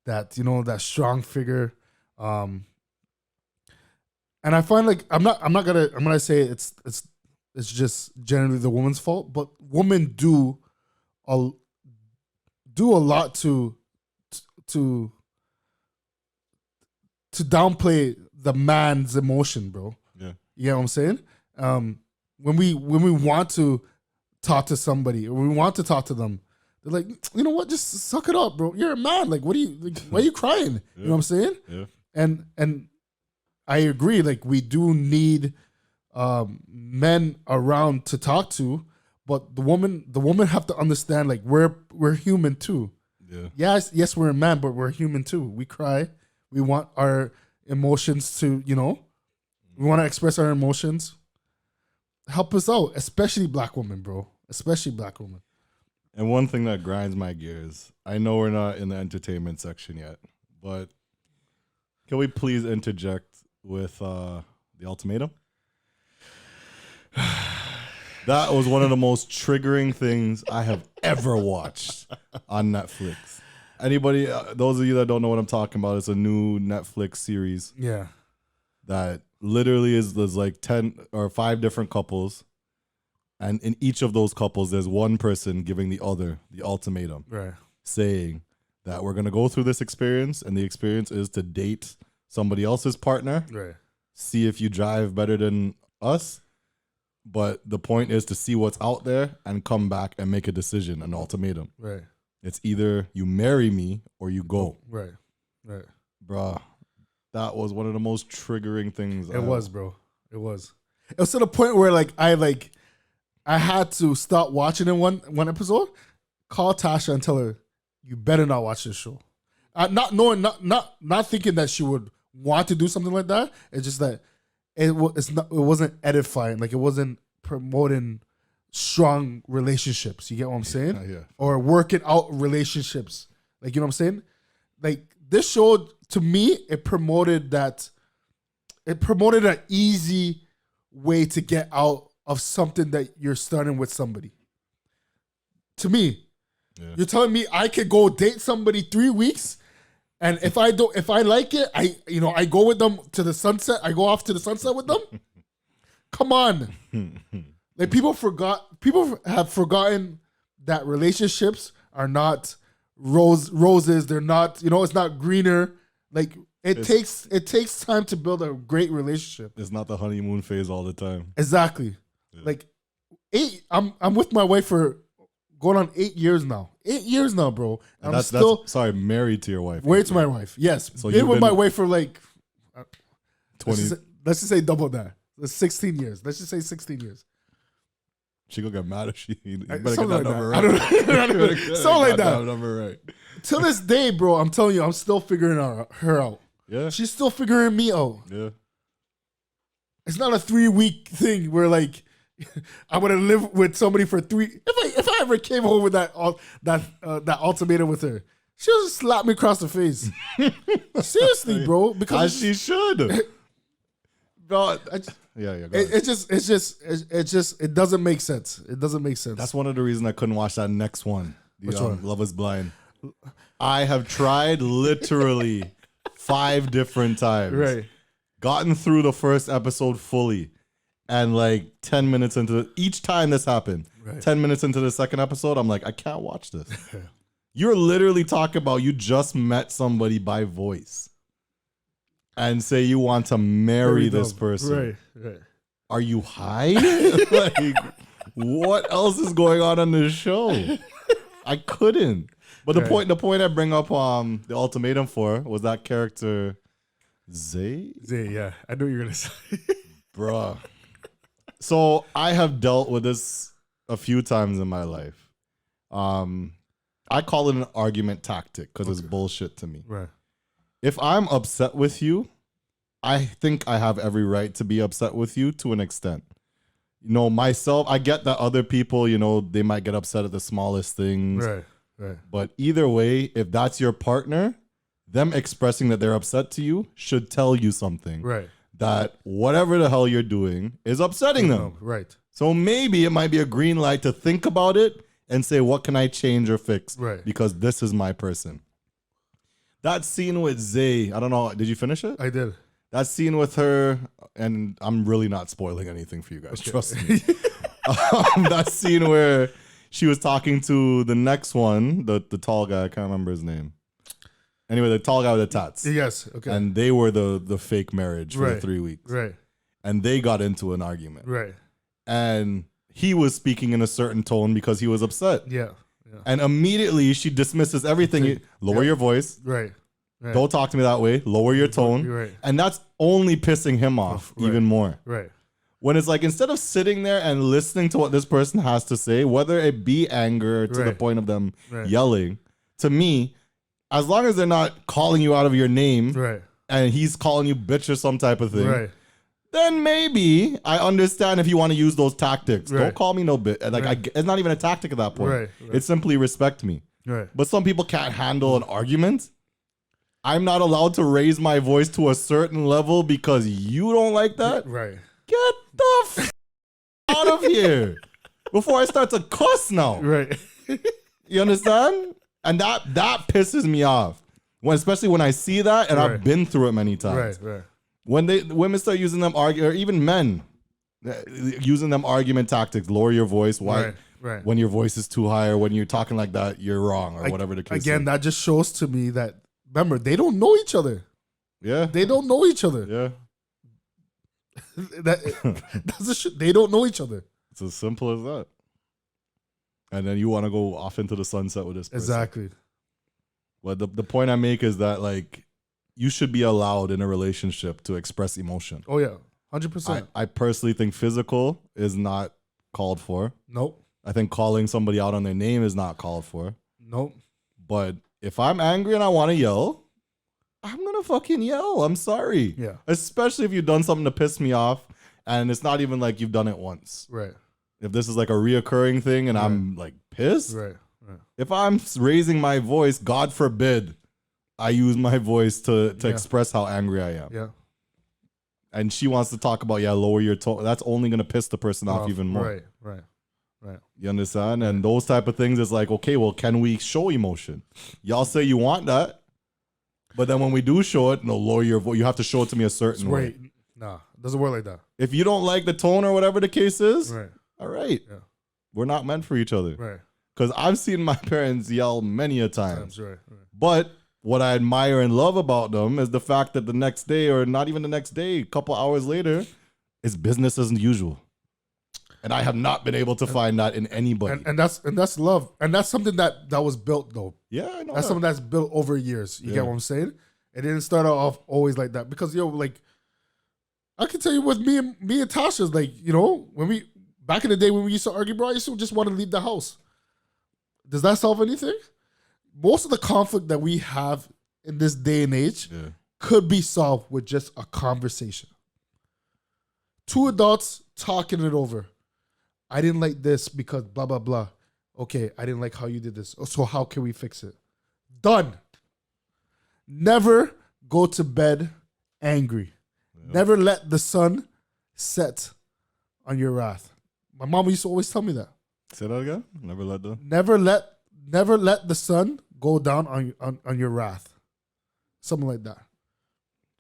that, that strong figure. And I find like I'm gonna say it's just generally the woman's fault, but women do a lot to downplay the man's emotion, bro. Yeah. You know what I'm saying? When we want to talk to somebody or we want to talk to them, they're like, you know what? Just suck it up, bro. You're a man. Like, why are you crying? You know what I'm saying? Yeah. And I agree. Like, we do need men around to talk to, but the woman have to understand like we're human too. Yeah. Yes, we're a man, but we're human too. We cry. We want our emotions to, we want to express our emotions. Help us out, especially black women, bro. Especially black women. And one thing that grinds my gears, I know we're not in the entertainment section yet, but can we please interject with the Ultimatum? That was one of the most triggering things I have ever watched on Netflix. Anybody, those of you that don't know what I'm talking about, it's a new Netflix series. Yeah. That literally there's like 10 or 5 different couples. And in each of those couples, there's one person giving the other the ultimatum. Right. Saying that we're going to go through this experience, and the experience is to date somebody else's partner. Right. See if you drive better than us. But the point is to see what's out there and come back and make a decision, an ultimatum. Right. It's either you marry me or you go. Right. Right. Bruh, that was one of the most triggering things. It was, bro. It was. It was to the point where I had to stop watching in one episode, call Tasha and tell her, you better not watch this show. Not thinking that she would want to do something like that. It's just that it wasn't edifying. Like, it wasn't promoting strong relationships. You get what I'm saying? Yeah. Or working out relationships. Like, you know what I'm saying? Like, this show, to me, it promoted an easy way to get out of something that you're starting with somebody. To me, You're telling me I could go date somebody 3 weeks, and if I like it, I go with them to the sunset. I go off to the sunset with them. Come on, like people have forgotten that relationships are not roses. They're not. It's not greener. Like it takes time to build a great relationship. It's not the honeymoon phase all the time. Exactly. Yeah. Like I'm with my wife for going on 8 years now. 8 years now, bro. And I'm still married to your wife. Married to my wife. Yes. So been with my wife for like 20. Let's just say double that. 16 years. Let's just say 16 years. She gonna get mad if she. You better get that number right. I don't know. Something like that. Number right. Till this day, bro, I'm telling you, I'm still figuring her out. Yeah. She's still figuring me out. Yeah. It's not a 3-week thing where like I would have lived with somebody for 3. If I ever came home with that ultimatum with her, she'll just slap me across the face. Seriously, bro. Because as she should. Bro, it doesn't make sense. It doesn't make sense. That's one of the reasons I couldn't watch that next one. Which one? Love is Blind. I have tried literally 5 different times. Right. Gotten through the first episode fully. And like 10 minutes into each time this happened, 10 minutes into the second episode, I'm like, I can't watch this. You're literally talking about you just met somebody by voice and say you want to marry this person. Right. Are you high? Like, what else is going on this show? I couldn't. But the point I bring up the ultimatum for was that character Zay, yeah. I knew you were gonna say. Bruh. So I have dealt with this a few times in my life. I call it an argument tactic because it's bullshit to me. Right. If I'm upset with you, I think I have every right to be upset with you to an extent. Myself, I get that other people, they might get upset at the smallest things. Right. But either way, if that's your partner, them expressing that they're upset to you should tell you something. Right. That whatever the hell you're doing is upsetting them. Right. So maybe it might be a green light to think about it and say, what can I change or fix? Right. Because this is my person. That scene with Zay, I don't know, did you finish it? I did. That scene with her, and I'm really not spoiling anything for you guys, trust me. That scene where she was talking to the next one, the tall guy, I can't remember his name. Anyway, the tall guy with the tats. Yes, okay. And they were the fake marriage for the 3 weeks. Right. And they got into an argument. Right. And he was speaking in a certain tone because he was upset. Yeah. And immediately she dismisses everything. Lower your voice. Right. Don't talk to me that way. Lower your tone. Right. And that's only pissing him off even more. Right. When it's like, instead of sitting there and listening to what this person has to say, whether it be anger to the point of them yelling, to me, as long as they're not calling you out of your name and he's calling you bitch or some type of thing, then maybe I understand if you want to use those tactics. Don't call me no bitch. Like, it's not even a tactic at that point. It's simply respect me. But some people can't handle an argument. I'm not allowed to raise my voice to a certain level because you don't like that. Get the out of here before I start to cuss now. You understand? And that pisses me off. Especially when I see that, and I've been through it many times. When women start using them or even men using them argument tactics, lower your voice. Why? When your voice is too high, or when you're talking like that, you're wrong, or whatever the case. Again, that just shows to me that, remember, they don't know each other. They don't know each other. That's the shit. They don't know each other. It's as simple as that. And then you want to go off into the sunset with this person. Exactly. Well, the point I make is that, like, you should be allowed in a relationship to express emotion. Oh yeah, 100%. I personally think physical is not called for. Nope. I think calling somebody out on their name is not called for. Nope. But if I'm angry and I want to yell, I'm gonna fucking yell. I'm sorry. Yeah. Especially if you've done something to piss me off, and it's not even like you've done it once. If this is like a reoccurring thing and I'm like pissed. If I'm raising my voice, God forbid, I use my voice to express how angry I am. And she wants to talk about, lower your tone. That's only gonna piss the person off even more. Right. You understand? And those type of things is like, okay, well, can we show emotion? Y'all say you want that, but then when we do show it, no, lower your voice. You have to show it to me a certain way. Nah, it doesn't work like that. If you don't like the tone or whatever the case is, all right. We're not meant for each other. Because I've seen my parents yell many a times. But what I admire and love about them is the fact that the next day, or not even the next day, a couple hours later, it's business as usual. And I have not been able to find that in anybody. And that's love. And that's something that was built, though. Yeah, I know. That's something that's built over years. You get what I'm saying? It didn't start off always like that. Because, like, I can tell you with me and Tasha's, like, when we, back in the day when we used to argue, bro, I used to just want to leave the house. Does that solve anything? Most of the conflict that we have in this day and age could be solved with just a conversation. Two adults talking it over. I didn't like this because blah, blah, blah. Okay, I didn't like how you did this. So how can we fix it? Done. Never go to bed angry. Never let the sun set on your wrath. My mom used to always tell me that. Say that again? Never let the sun go down on your wrath. Something like that.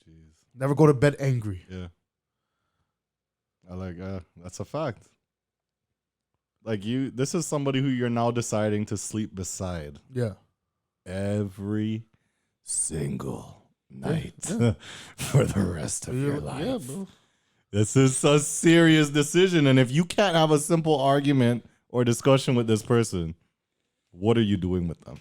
Jeez. Never go to bed angry. Yeah. I like that's a fact. Like, this is somebody who you're now deciding to sleep beside. Yeah. Every single night for the rest of your life. Yeah, bro. This is a serious decision. And if you can't have a simple argument or discussion with this person, what are you doing with them?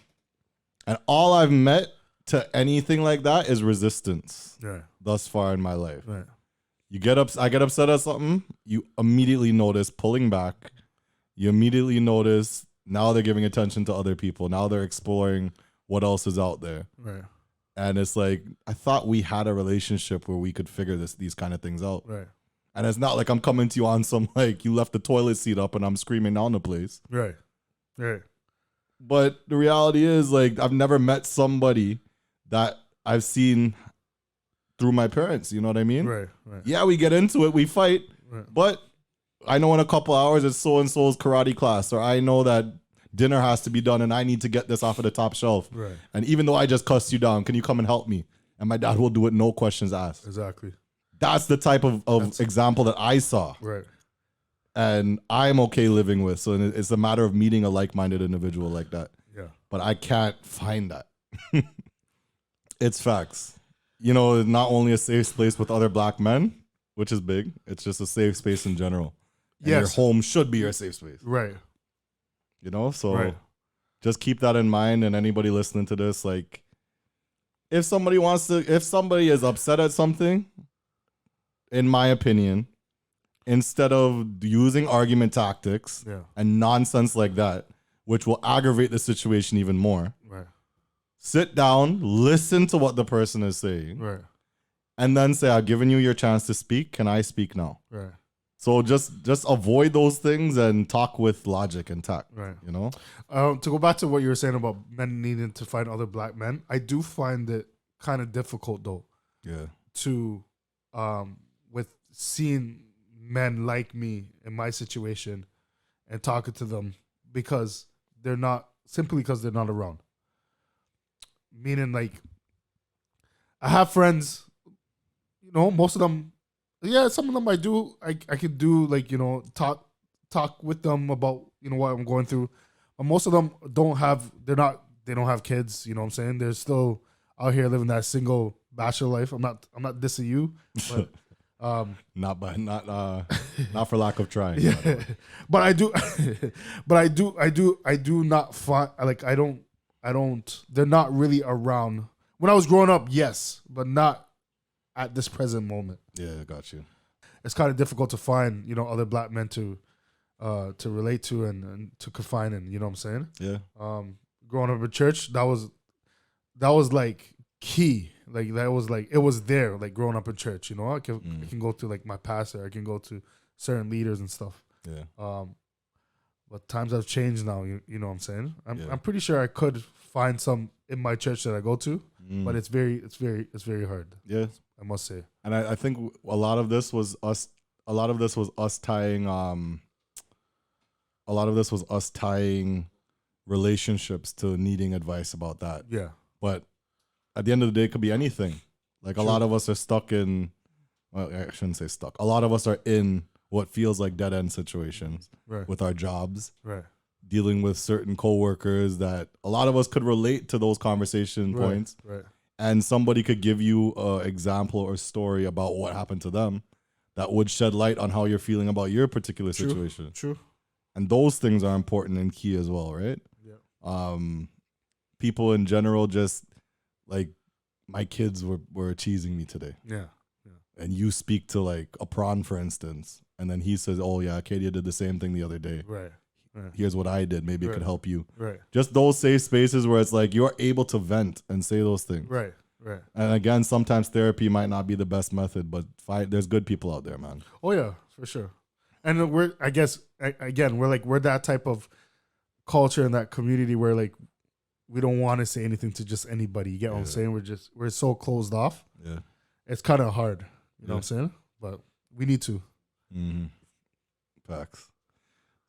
And all I've met to anything like that is resistance thus far in my life. I get upset at something, you immediately notice pulling back. You immediately notice now they're giving attention to other people. Now they're exploring what else is out there. And it's like, I thought we had a relationship where we could figure these kind of things out. And it's not like I'm coming to you on some, like, you left the toilet seat up and I'm screaming down the place. But the reality is, like, I've never met somebody that I've seen through my parents. You know what I mean? Yeah, we get into it, we fight, but I know in a couple hours it's so-and-so's karate class, or I know that dinner has to be done and I need to get this off of the top shelf. And even though I just cussed you down, can you come and help me? And my dad will do it, no questions asked. Exactly. That's the type of example that I saw. And I'm okay living with. So it's a matter of meeting a like-minded individual like that. But I can't find that. It's facts. Not only a safe space with other black men, which is big, it's just a safe space in general. And your home should be your safe space. So just keep that in mind. And anybody listening to this, like, if somebody is upset at something, in my opinion, instead of using argument tactics and nonsense like that, which will aggravate the situation even more. Right. Sit down, listen to what the person is saying, Right. and then say, I've given you your chance to speak. Can I speak now? Right. So just avoid those things and talk with logic and tact. Right. You know? To go back to what you were saying about men needing to find other black men, I do find it kind of difficult though. Yeah. To with seeing men like me in my situation and talking to them because they're not around. Meaning like I have friends, you know, most of them, some of them I could do like, you know, talk with them about, you know, what I'm going through. But most of them they don't have kids, you know what I'm saying? They're still out here living that single bachelor life. I'm not dissing you, but not for lack of trying. Yeah. But I do not find like I don't they're not really around. When I was growing up, yes, but not at this present moment. Yeah, I got you. It's kind of difficult to find, you know, other black men to relate to and to confine in, you know what I'm saying? Yeah. Growing up in church, that was like key. Like that was like it was there, like growing up in church, you know. I can go to like my pastor, I can go to certain leaders and stuff. Yeah. But times have changed now, you know what I'm saying? I'm pretty sure I could find some in my church that I go to, but it's very hard. Yeah. I must say. And I think a lot of this was us tying relationships to needing advice about that. Yeah. But at the end of the day, it could be anything. Like a lot of us are stuck in, well, I shouldn't say stuck. A lot of us are in what feels like dead end situations with our jobs, dealing with certain coworkers that a lot of us could relate to those conversation points. Right. And somebody could give you an example or story about what happened to them that would shed light on how you're feeling about your particular situation. True. And those things are important and key as well, right? Yeah. People in general just like, my kids were teasing me today. Yeah. And you speak to like a prawn, for instance, and then he says, oh yeah, Acadia did the same thing the other day. Right. Here's what I did. Maybe it could help you. Right. Just those safe spaces where it's like you're able to vent and say those things. Right. And again, sometimes therapy might not be the best method, but there's good people out there, man. Oh yeah, for sure. And we're that type of culture in that community where like we don't want to say anything to just anybody. You get what I'm saying? We're so closed off. Yeah. It's kind of hard. You know what I'm saying? But we need to. Mm-hmm. Facts.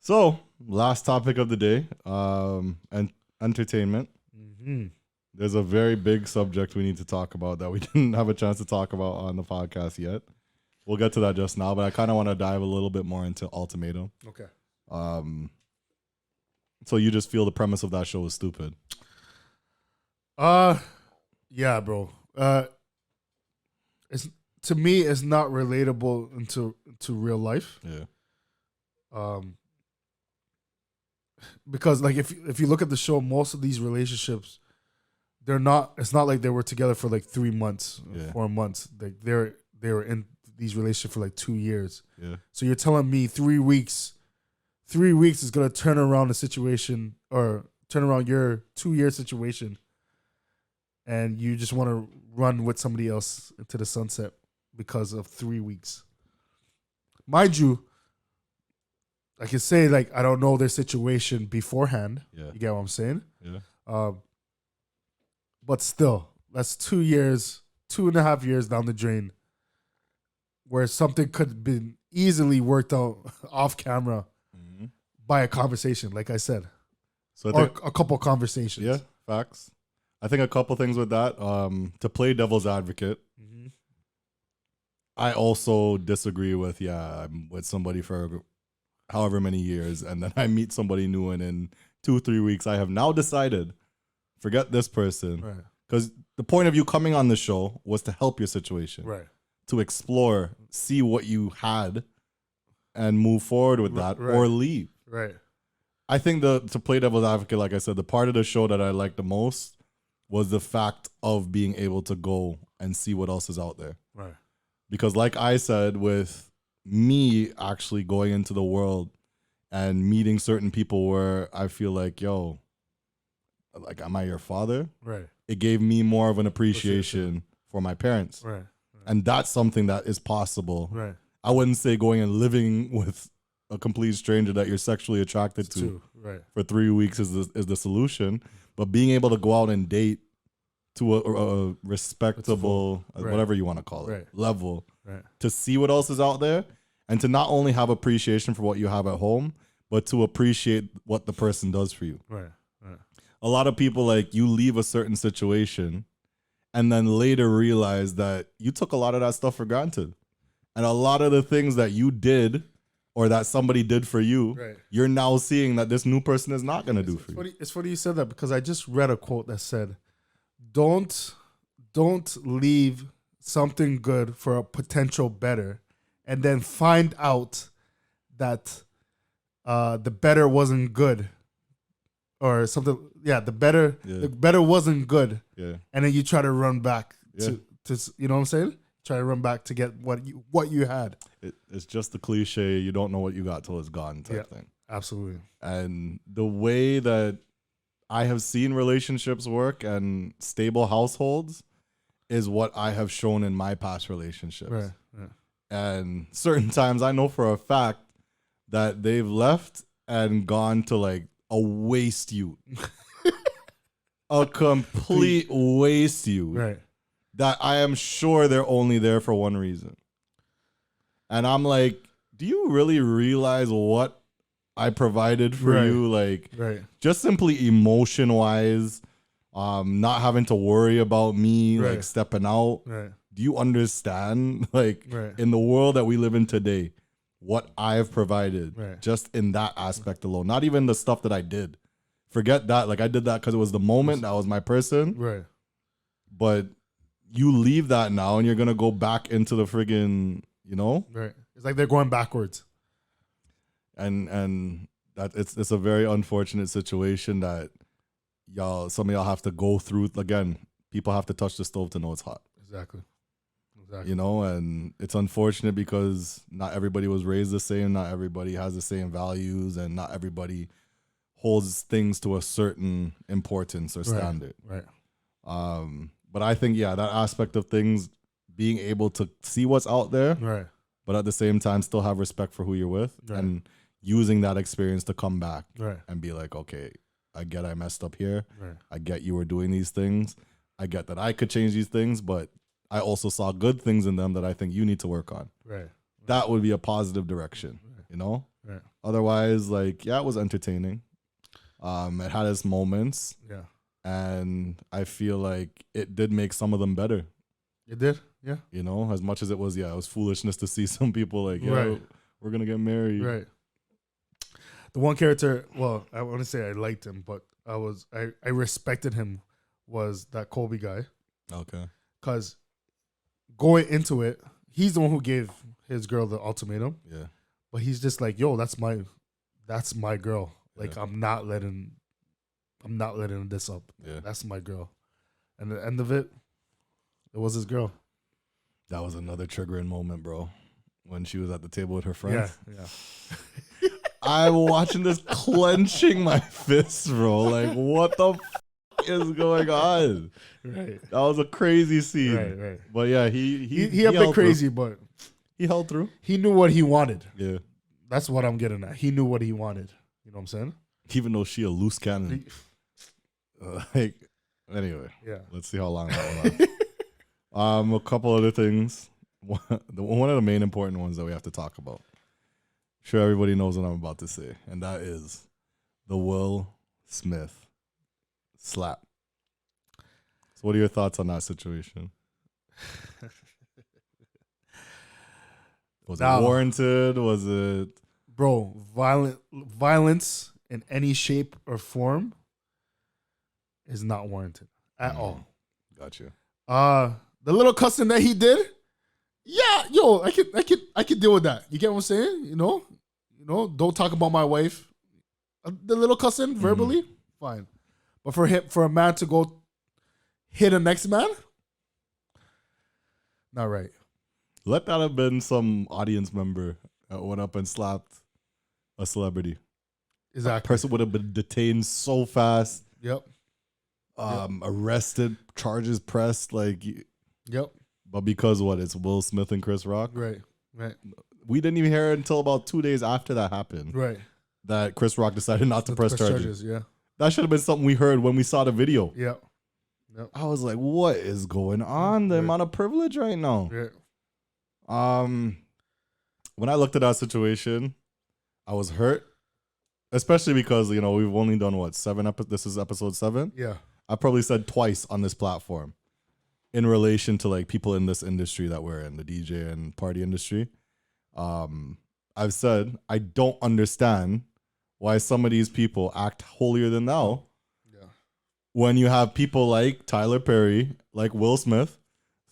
So, last topic of the day, and entertainment. Mm-hmm. There's a very big subject we need to talk about that we didn't have a chance to talk about on the podcast yet. We'll get to that just now, but I kind of want to dive a little bit more into Ultimatum. Okay. So you just feel the premise of that show is stupid? Yeah, bro. It's to me, it's not relatable into real life. Yeah. Because like if you look at the show, most of these relationships, it's not like they were together for like 3 months, 4 months. Like they were in these relationships for like 2 years. Yeah. So you're telling me 3 weeks is gonna turn around the situation or turn around your 2-year situation, and you just want to run with somebody else into the sunset because of 3 weeks. Mind you, I can say like I don't know their situation beforehand. Yeah. You get what I'm saying? Yeah. But still, that's 2 years, 2.5 years down the drain, where something could have been easily worked out off camera by a conversation, like I said, or a couple conversations. Yeah, facts. I think a couple things with that. To play devil's advocate, I also disagree with, I'm with somebody for however many years, and then I meet somebody new, and in 2-3 weeks, I have now decided, forget this person. Right. Because the point of you coming on the show was to help your situation. Right. To explore, see what you had, and move forward with that, or leave. Right. I think to play devil's advocate, like I said, the part of the show that I liked the most was the fact of being able to go and see what else is out there. Right. Because like I said, with me actually going into the world and meeting certain people where I feel like, yo, like, am I your father? Right. It gave me more of an appreciation for my parents. Right. And that's something that is possible. Right. I wouldn't say going and living with a complete stranger that you're sexually attracted to Right. for 3 weeks is the solution. But being able to go out and date to a respectable, Right. whatever you want to call it, Right. level, Right. to see what else is out there, and to not only have appreciation for what you have at home, but to appreciate what the person does for you. Right. Right. A lot of people, like, you leave a certain situation and then later realize that you took a lot of that stuff for granted. And a lot of the things that you did or that somebody did for you, Right. you're now seeing that this new person is not going to do for you. It's funny you said that, because I just read a quote that said, don't leave something good for a potential better and then find out that the better wasn't good or something. Yeah, the better wasn't good. Yeah. And then you try to run back Yeah. to you know what I'm saying? Try to run back to get what you had. It's just the cliche, you don't know what you got till it's gone type thing. Absolutely. And the way that I have seen relationships work and stable households is what I have shown in my past relationships. Right. Yeah. And certain times I know for a fact that they've left and gone to like a waste you. A complete waste you. Right. That I am sure they're only there for one reason. And I'm like, do you really realize what I provided for Right. you? Like, Right. just simply emotion wise, not having to worry about me Right. like stepping out. Right. Do you understand, like, Right. in the world that we live in today, what I've provided Right. just in that aspect alone? Not even the stuff that I did. Forget that. Like, I did that because it was the moment. That was my person. Right. But you leave that now and you're going to go back into the friggin', you know? Right. It's like they're going backwards. And that it's a very unfortunate situation that some of y'all have to go through. Again, people have to touch the stove to know it's hot. Exactly. You know, and it's unfortunate because not everybody was raised the same, not everybody has the same values, and not everybody holds things to a certain importance or standard. Right. But I think, that aspect of things, being able to see what's out there, Right. but at the same time still have respect for who you're with, Right. and using that experience to come back Right. and be like, okay, I get I messed up here. Right. I get you were doing these things. I get that I could change these things, but I also saw good things in them that I think you need to work on. Right. That would be a positive direction, you know? Right. Otherwise, like, it was entertaining. It had its moments. Yeah. And I feel like it did make some of them better. It did. Yeah. You know, as much as it was foolishness to see some people like, Right. we're going to get married. Right. The one character, well, I want to say I liked him, but I respected him, was that Colby guy. Okay. Because going into it, he's the one who gave his girl the ultimatum. Yeah. But he's just like, yo, that's my girl. Like, I'm not letting this up. Yeah. That's my girl. And at the end of it was his girl. That was another triggering moment, bro. When she was at the table with her friends. Yeah. I'm watching this clenching my fists, bro. Like, what the is going on? Right. That was a crazy scene. Right. But yeah, he a bit held crazy, through. but He held through. he knew what he wanted. Yeah. That's what I'm getting at. He knew what he wanted. You know what I'm saying? Even though she a loose cannon. Like, anyway. Yeah. Let's see how long that will last. A couple other things. One of the main important ones that we have to talk about. Sure, everybody knows what I'm about to say, and that is the Will Smith slap. So, what are your thoughts on that situation? Was it warranted? Was it, bro? Violence in any shape or form is not warranted at all. Gotcha. The little cussing that he did, yeah, yo, I could deal with that. You get what I'm saying? You know, don't talk about my wife. The little cussing verbally, fine. But for a man to go hit a next man, not right. Let that have been some audience member that went up and slapped a celebrity. Exactly. That person would have been detained so fast. Yep. Arrested, charges pressed, like. Yep. But because what? It's Will Smith and Chris Rock. Right. We didn't even hear it until about 2 days after that happened. Right. That Chris Rock decided not to press charges. Yeah. That should have been something we heard when we saw the video. Yep. I was like, what is going on? The amount of privilege right now. Yeah. When I looked at that situation, I was hurt. Especially because, we've only done what, 7 episodes? This is episode 7. Yeah. I probably said twice on this platform in relation to like people in this industry that we're in, the DJ and party industry. I've said I don't understand why some of these people act holier than thou. Yeah. When you have people like Tyler Perry, like Will Smith,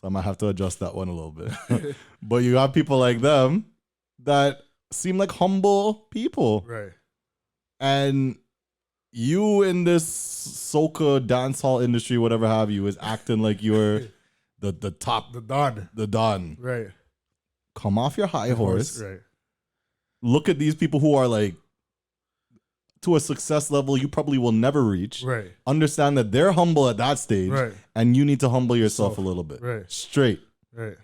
so I might have to adjust that one a little bit. But you have people like them that seem like humble people. Right. And you in this soca dancehall industry, whatever have you, is acting like you're the top, the Don. Right. Come off your high horse. Right. Look at these people who are like to a success level you probably will never reach. Right. Understand that they're humble at that stage, right, and you need to humble yourself a little bit. Right. Straight. Right.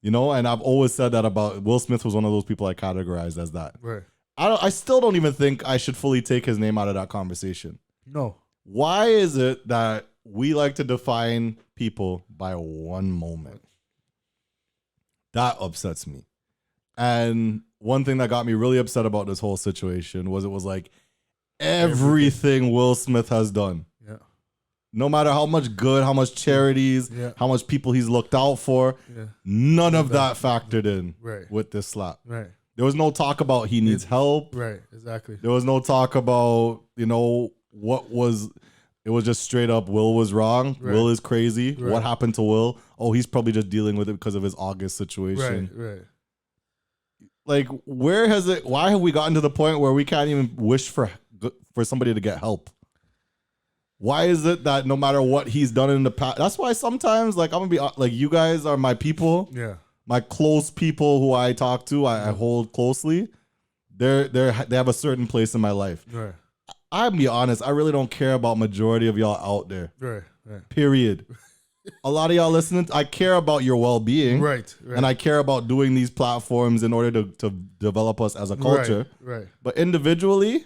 And I've always said that about Will Smith. Was one of those people I categorized as that. Right. I still don't even think I should fully take his name out of that conversation. No. Why is it that we like to define people by one moment? That upsets me. And one thing that got me really upset about this whole situation was it was like everything Will Smith has done. Yeah. No matter how much good, how much charities, how much people he's looked out for, none of that factored in with this slap. Right. There was no talk about he needs help. Right, exactly. There was no talk about, what was, it was just straight up, Will was wrong. Right. Will is crazy. Right. What happened to Will? Oh, he's probably just dealing with it because of his August situation. Right. Like, why have we gotten to the point where we can't even wish for somebody to get help? Why is it that no matter what he's done in the past, that's why sometimes, like, I'm gonna be like, you guys are my people. Yeah. My close people who I talk to, I hold closely. They have a certain place in my life. Right. I'll be honest, I really don't care about majority of y'all out there. Right. Period. A lot of y'all listening, I care about your well-being. Right. And I care about doing these platforms in order to develop us as a culture. Right. But individually,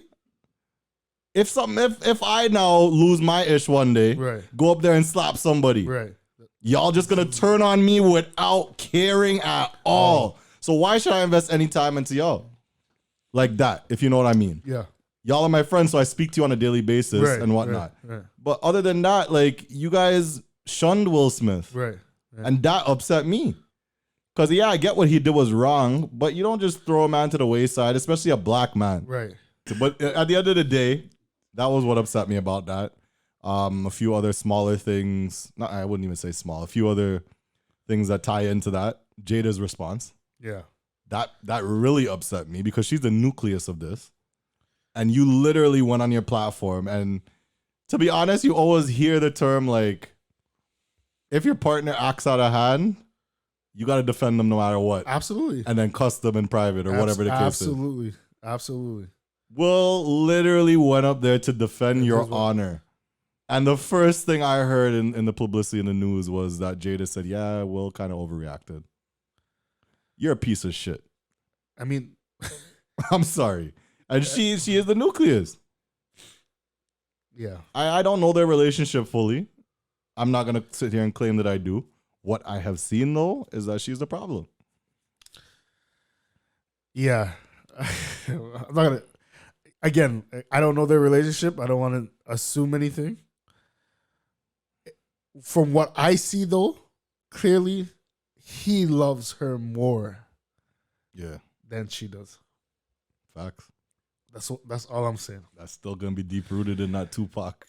if I now lose my ish one day, go up there and slap somebody. Right. Y'all just gonna turn on me without caring at all. So why should I invest any time into y'all? Like that, if you know what I mean. Yeah. Y'all are my friends, so I speak to you on a daily basis and whatnot. Right. But other than that, like, you guys shunned Will Smith. Right. And that upset me. Because, I get what he did was wrong, but you don't just throw a man to the wayside, especially a black man. Right. But at the end of the day, that was what upset me about that. A few other smaller things. I wouldn't even say small. A few other things that tie into that. Jada's response. Yeah. That really upset me because she's the nucleus of this. And you literally went on your platform. And to be honest, you always hear the term like, if your partner acts out of hand, you got to defend them no matter what. Absolutely. And then cuss them in private or whatever the case is. Absolutely. Will literally went up there to defend your honor. And the first thing I heard in the publicity in the news was that Jada said, yeah, Will kind of overreacted. You're a piece of shit. I mean, I'm sorry. And she is the nucleus. Yeah. I don't know their relationship fully. I'm not going to sit here and claim that I do. What I have seen, though, is that she's the problem. Yeah. I'm not going to. Again, I don't know their relationship. I don't want to assume anything. From what I see, though, clearly, he loves her more than she does. Facts. That's all I'm saying. That's still going to be deep-rooted in that Tupac.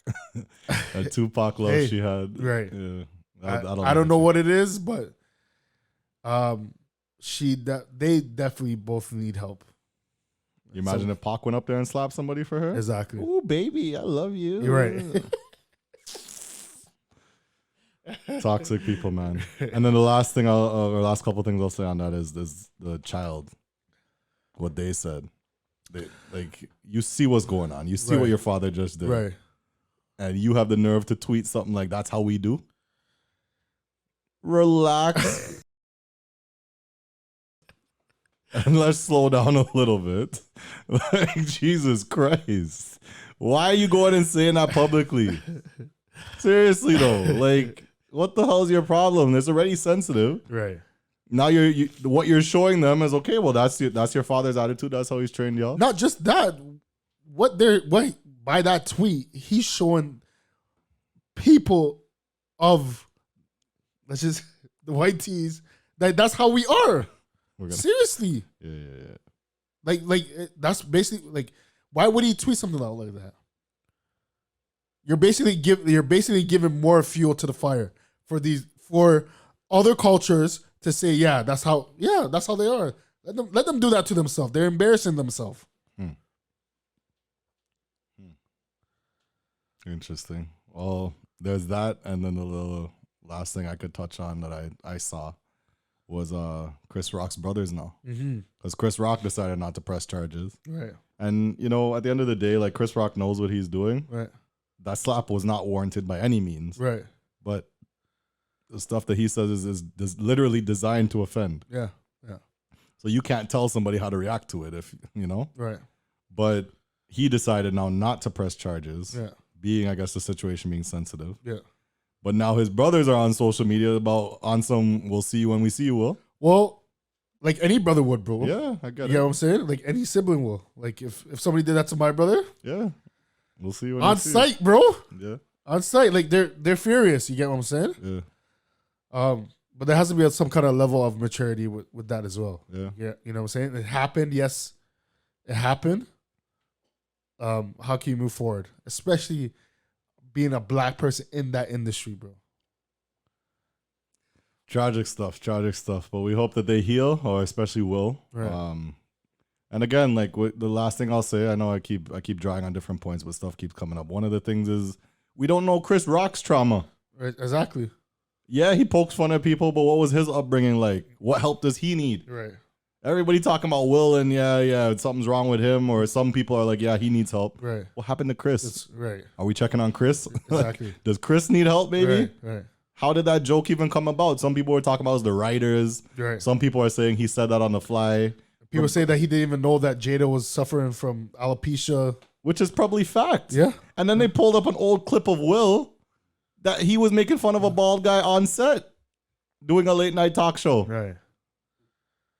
That Tupac love she had. Right. Yeah. I don't know what it is, but they definitely both need help. You imagine if Pac went up there and slapped somebody for her? Exactly. Ooh, baby, I love you. You're right. Toxic people, man. And then the last thing or last couple things I'll say on that is the child. What they said. Like, you see what's going on. You see what your father just did. Right. And you have the nerve to tweet something like, that's how we do? Relax. And let's slow down a little bit. Like, Jesus Christ. Why are you going and saying that publicly? Seriously, though. Like, what the hell is your problem? It's already sensitive. Right. Now what you're showing them is, okay, well, that's your father's attitude. That's how he's trained y'all. Not just that. By that tweet, he's showing people of, let's just, the white tees, that's how we are. Seriously. Yeah. Like that's basically, like, why would he tweet something out like that? You're basically giving more fuel to the fire for other cultures to say, that's how they are. Let them do that to themselves. They're embarrassing themselves. Interesting. Well, there's that, and then the little last thing I could touch on that I saw was Chris Rock's brothers now. Because Chris Rock decided not to press charges. Right. And, at the end of the day, like, Chris Rock knows what he's doing. Right. That slap was not warranted by any means. Right. But the stuff that he says is literally designed to offend. Yeah. So you can't tell somebody how to react to it Right. But he decided now not to press charges. Yeah. Being, I guess, the situation being sensitive. Yeah. But now his brothers are on social media on some, we'll see you when we see you, Will. Well, like any brother would, bro. Yeah, I get it. You know what I'm saying? Like any sibling will. Like if somebody did that to my brother. Yeah. We'll see you when on site, bro. Yeah. On site. Like they're furious. You get what I'm saying? Yeah. But there has to be some kind of level of maturity with that as well. Yeah. Yeah. You know what I'm saying? It happened. Yes. It happened. How can you move forward? Especially being a black person in that industry, bro. Tragic stuff. But we hope that they heal, or especially Will. Right. And again, like the last thing I'll say, I know I keep drawing on different points, but stuff keeps coming up. One of the things is we don't know Chris Rock's trauma. Right. Exactly. Yeah, he pokes fun at people, but what was his upbringing like? What help does he need? Right. Everybody talking about Will and something's wrong with him, or some people are like, yeah, he needs help. Right. What happened to Chris? Right. Are we checking on Chris? Exactly. Like, does Chris need help, maybe? Right. How did that joke even come about? Some people were talking about it was the writers. Right. Some people are saying he said that on the fly. People say that he didn't even know that Jada was suffering from alopecia. Which is probably fact. Yeah. And then they pulled up an old clip of Will that he was making fun of a bald guy on set doing a late night talk show. Right.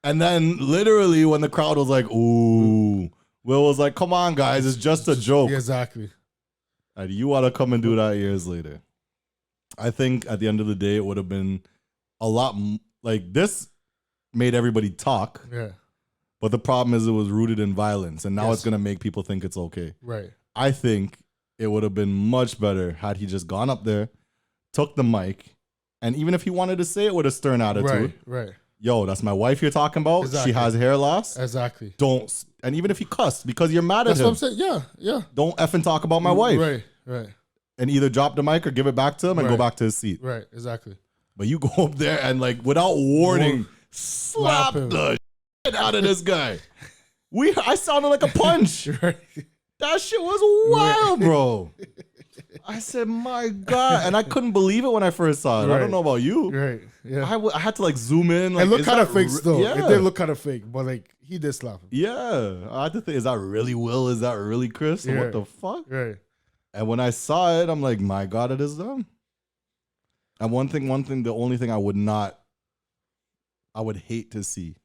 And then literally when the crowd was like, ooh, Will was like, come on, guys, it's just a joke. Yeah, exactly. And you want to come and do that years later. I think at the end of the day, it would have been a lot like this made everybody talk. Yeah. But the problem is it was rooted in violence. And now Yes. it's going to make people think it's okay. Right. I think it would have been much better had he just gone up there, took the mic, and even if he wanted to say it with a stern attitude, Right. yo, that's my wife you're talking about. Exactly. She has hair loss. Exactly. Don't. And even if he cussed because you're mad at That's him, what I'm saying. Yeah. don't effing talk about my wife. Right. And either drop the mic or give it back to him and go Right. back to his seat. Right. Exactly. But you go up there and like without warning, slap him. the shit out of this guy. I sounded like a punch. Right. That shit was wild, bro. I said, my God. And I couldn't believe it when I first saw it. I Right. don't know about you. Right. Yeah. I had to like zoom in. Like, It looked is kind of that fake still. Yeah. It did look kind of fake, but like he did slap him. Yeah. I had to think, is that really Will? Is that really Chris? Yeah. What the fuck? Right. And when I saw it, I'm like, my God, it is them. And one thing, the only thing I would hate to see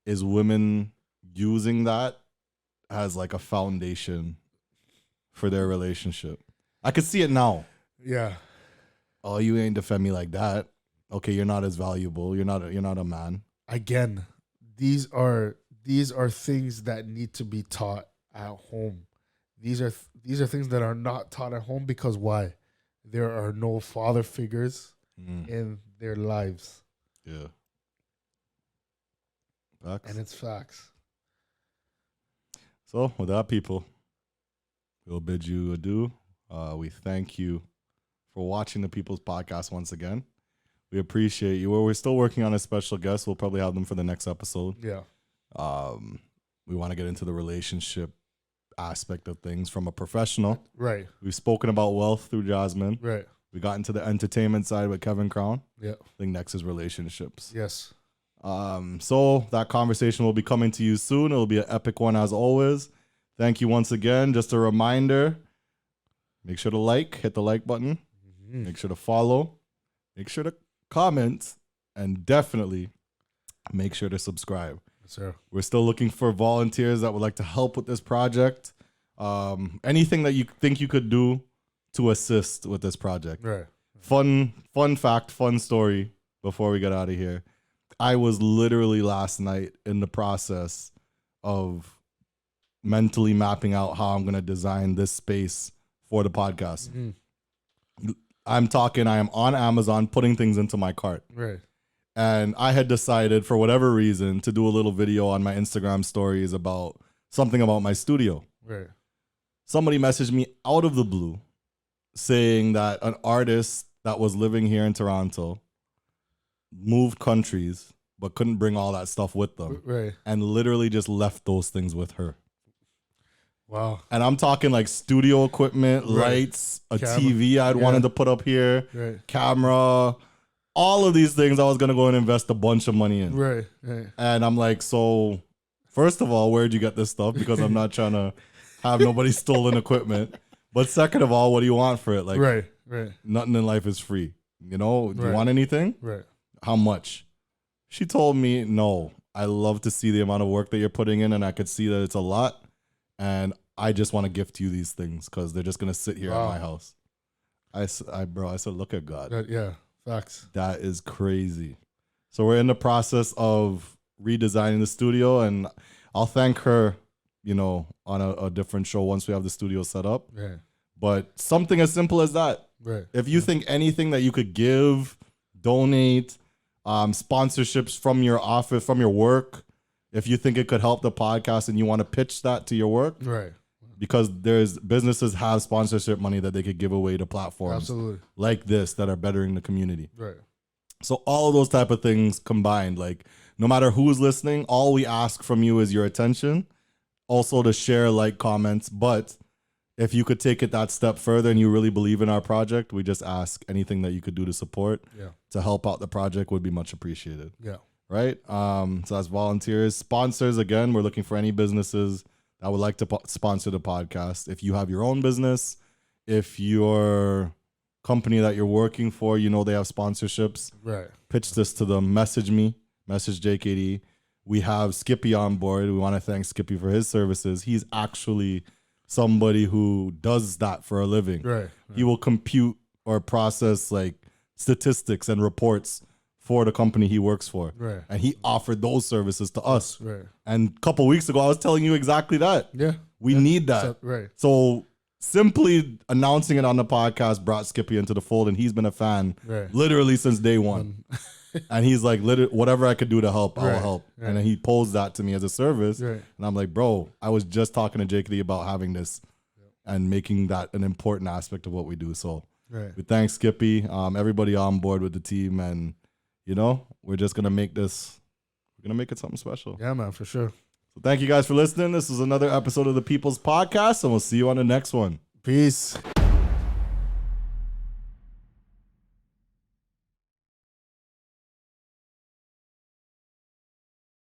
is women using that as like a foundation for their relationship. I could see it now. Yeah. Oh, you ain't defend me like that. Okay, you're not as valuable. You're not a man. Again, these are things that need to be taught at home. These are things that are not taught at home because why? There are no father figures in their lives. Yeah. Facts. And it's facts. So with that, people, we'll bid you adieu. We thank you for watching the People's Podcast once again. We appreciate you. We're still working on a special guest. We'll probably have them for the next episode. Yeah. We want to get into the relationship aspect of things from a professional. Right. We've spoken about wealth through Jasmine. Right. We got into the entertainment side with Kevin Crown. Yeah. I think next is relationships. Yes. So that conversation will be coming to you soon. It'll be an epic one as always. Thank you once again. Just a reminder, make sure to hit the like button. Mm-hmm. Make sure to follow. Make sure to comment. And definitely make sure to subscribe. Yes, sir. We're still looking for volunteers that would like to help with this project. Anything that you think you could do to assist with this project. Right. Fun fact, fun story before we get out of here. I was literally last night in the process of mentally mapping out how I'm going to design this space for the podcast. Mm-hmm. I am on Amazon putting things into my cart. Right. And I had decided for whatever reason to do a little video on my Instagram stories about something about my studio. Right. Somebody messaged me out of the blue saying that an artist that was living here in Toronto moved countries but couldn't bring all that stuff with them. Right. And literally just left those things with her. Wow. And I'm talking like studio equipment, lights, a TV I'd wanted to put up here, camera, all of these things I was going to go and invest a bunch of money in. Right. And I'm like, so first of all, where'd you get this stuff? Because I'm not trying to have nobody stolen equipment. But second of all, what do you want for it? Like, nothing in life is free. You know, do you want anything? Right. How much? She told me, no, I love to see the amount of work that you're putting in, and I could see that it's a lot. And I just want to gift you these things because they're just going to sit here at my house. I said, look at God. Yeah, facts. That is crazy. So we're in the process of redesigning the studio, and I'll thank her, you know, on a different show once we have the studio set up. Right. But something as simple as that. Right. If you think anything that you could give, donate, sponsorships from your office, from your work, if you think it could help the podcast and you want to pitch that to your work, right? Because businesses have sponsorship money that they could give away to platforms like this that are bettering the community. Right. So all of those type of things combined, like no matter who's listening, all we ask from you is your attention, also to share, like, comments. But if you could take it that step further and you really believe in our project, we just ask anything that you could do to support, to help out the project would be much appreciated. Yeah. Right. So as volunteers, sponsors, again, we're looking for any businesses that would like to sponsor the podcast. If you have your own business, if your company that you're working for, you know, they have sponsorships, right? Pitch this to them. Message me, message JKD. We have Skippy on board. We want to thank Skippy for his services. He's actually somebody who does that for a living. Right. He will compute or process like statistics and reports for the company he works for. Right. And he offered those services to us. Right. And a couple of weeks ago, I was telling you exactly that. Yeah. We need that. Right. So simply announcing it on the podcast brought Skippy into the fold, and he's been a fan literally since day one. And he's like, whatever I could do to help, I'll help. Right. And then he posed that to me as a service. Right. And I'm like, bro, I was just talking to JKD about having this and making that an important aspect of what we do. So we thank Skippy, everybody on board with the team, and you know, we're just gonna make it something special. Yeah, man, for sure. So thank you guys for listening. This is another episode of the People's Podcast, and we'll see you on the next one. Peace.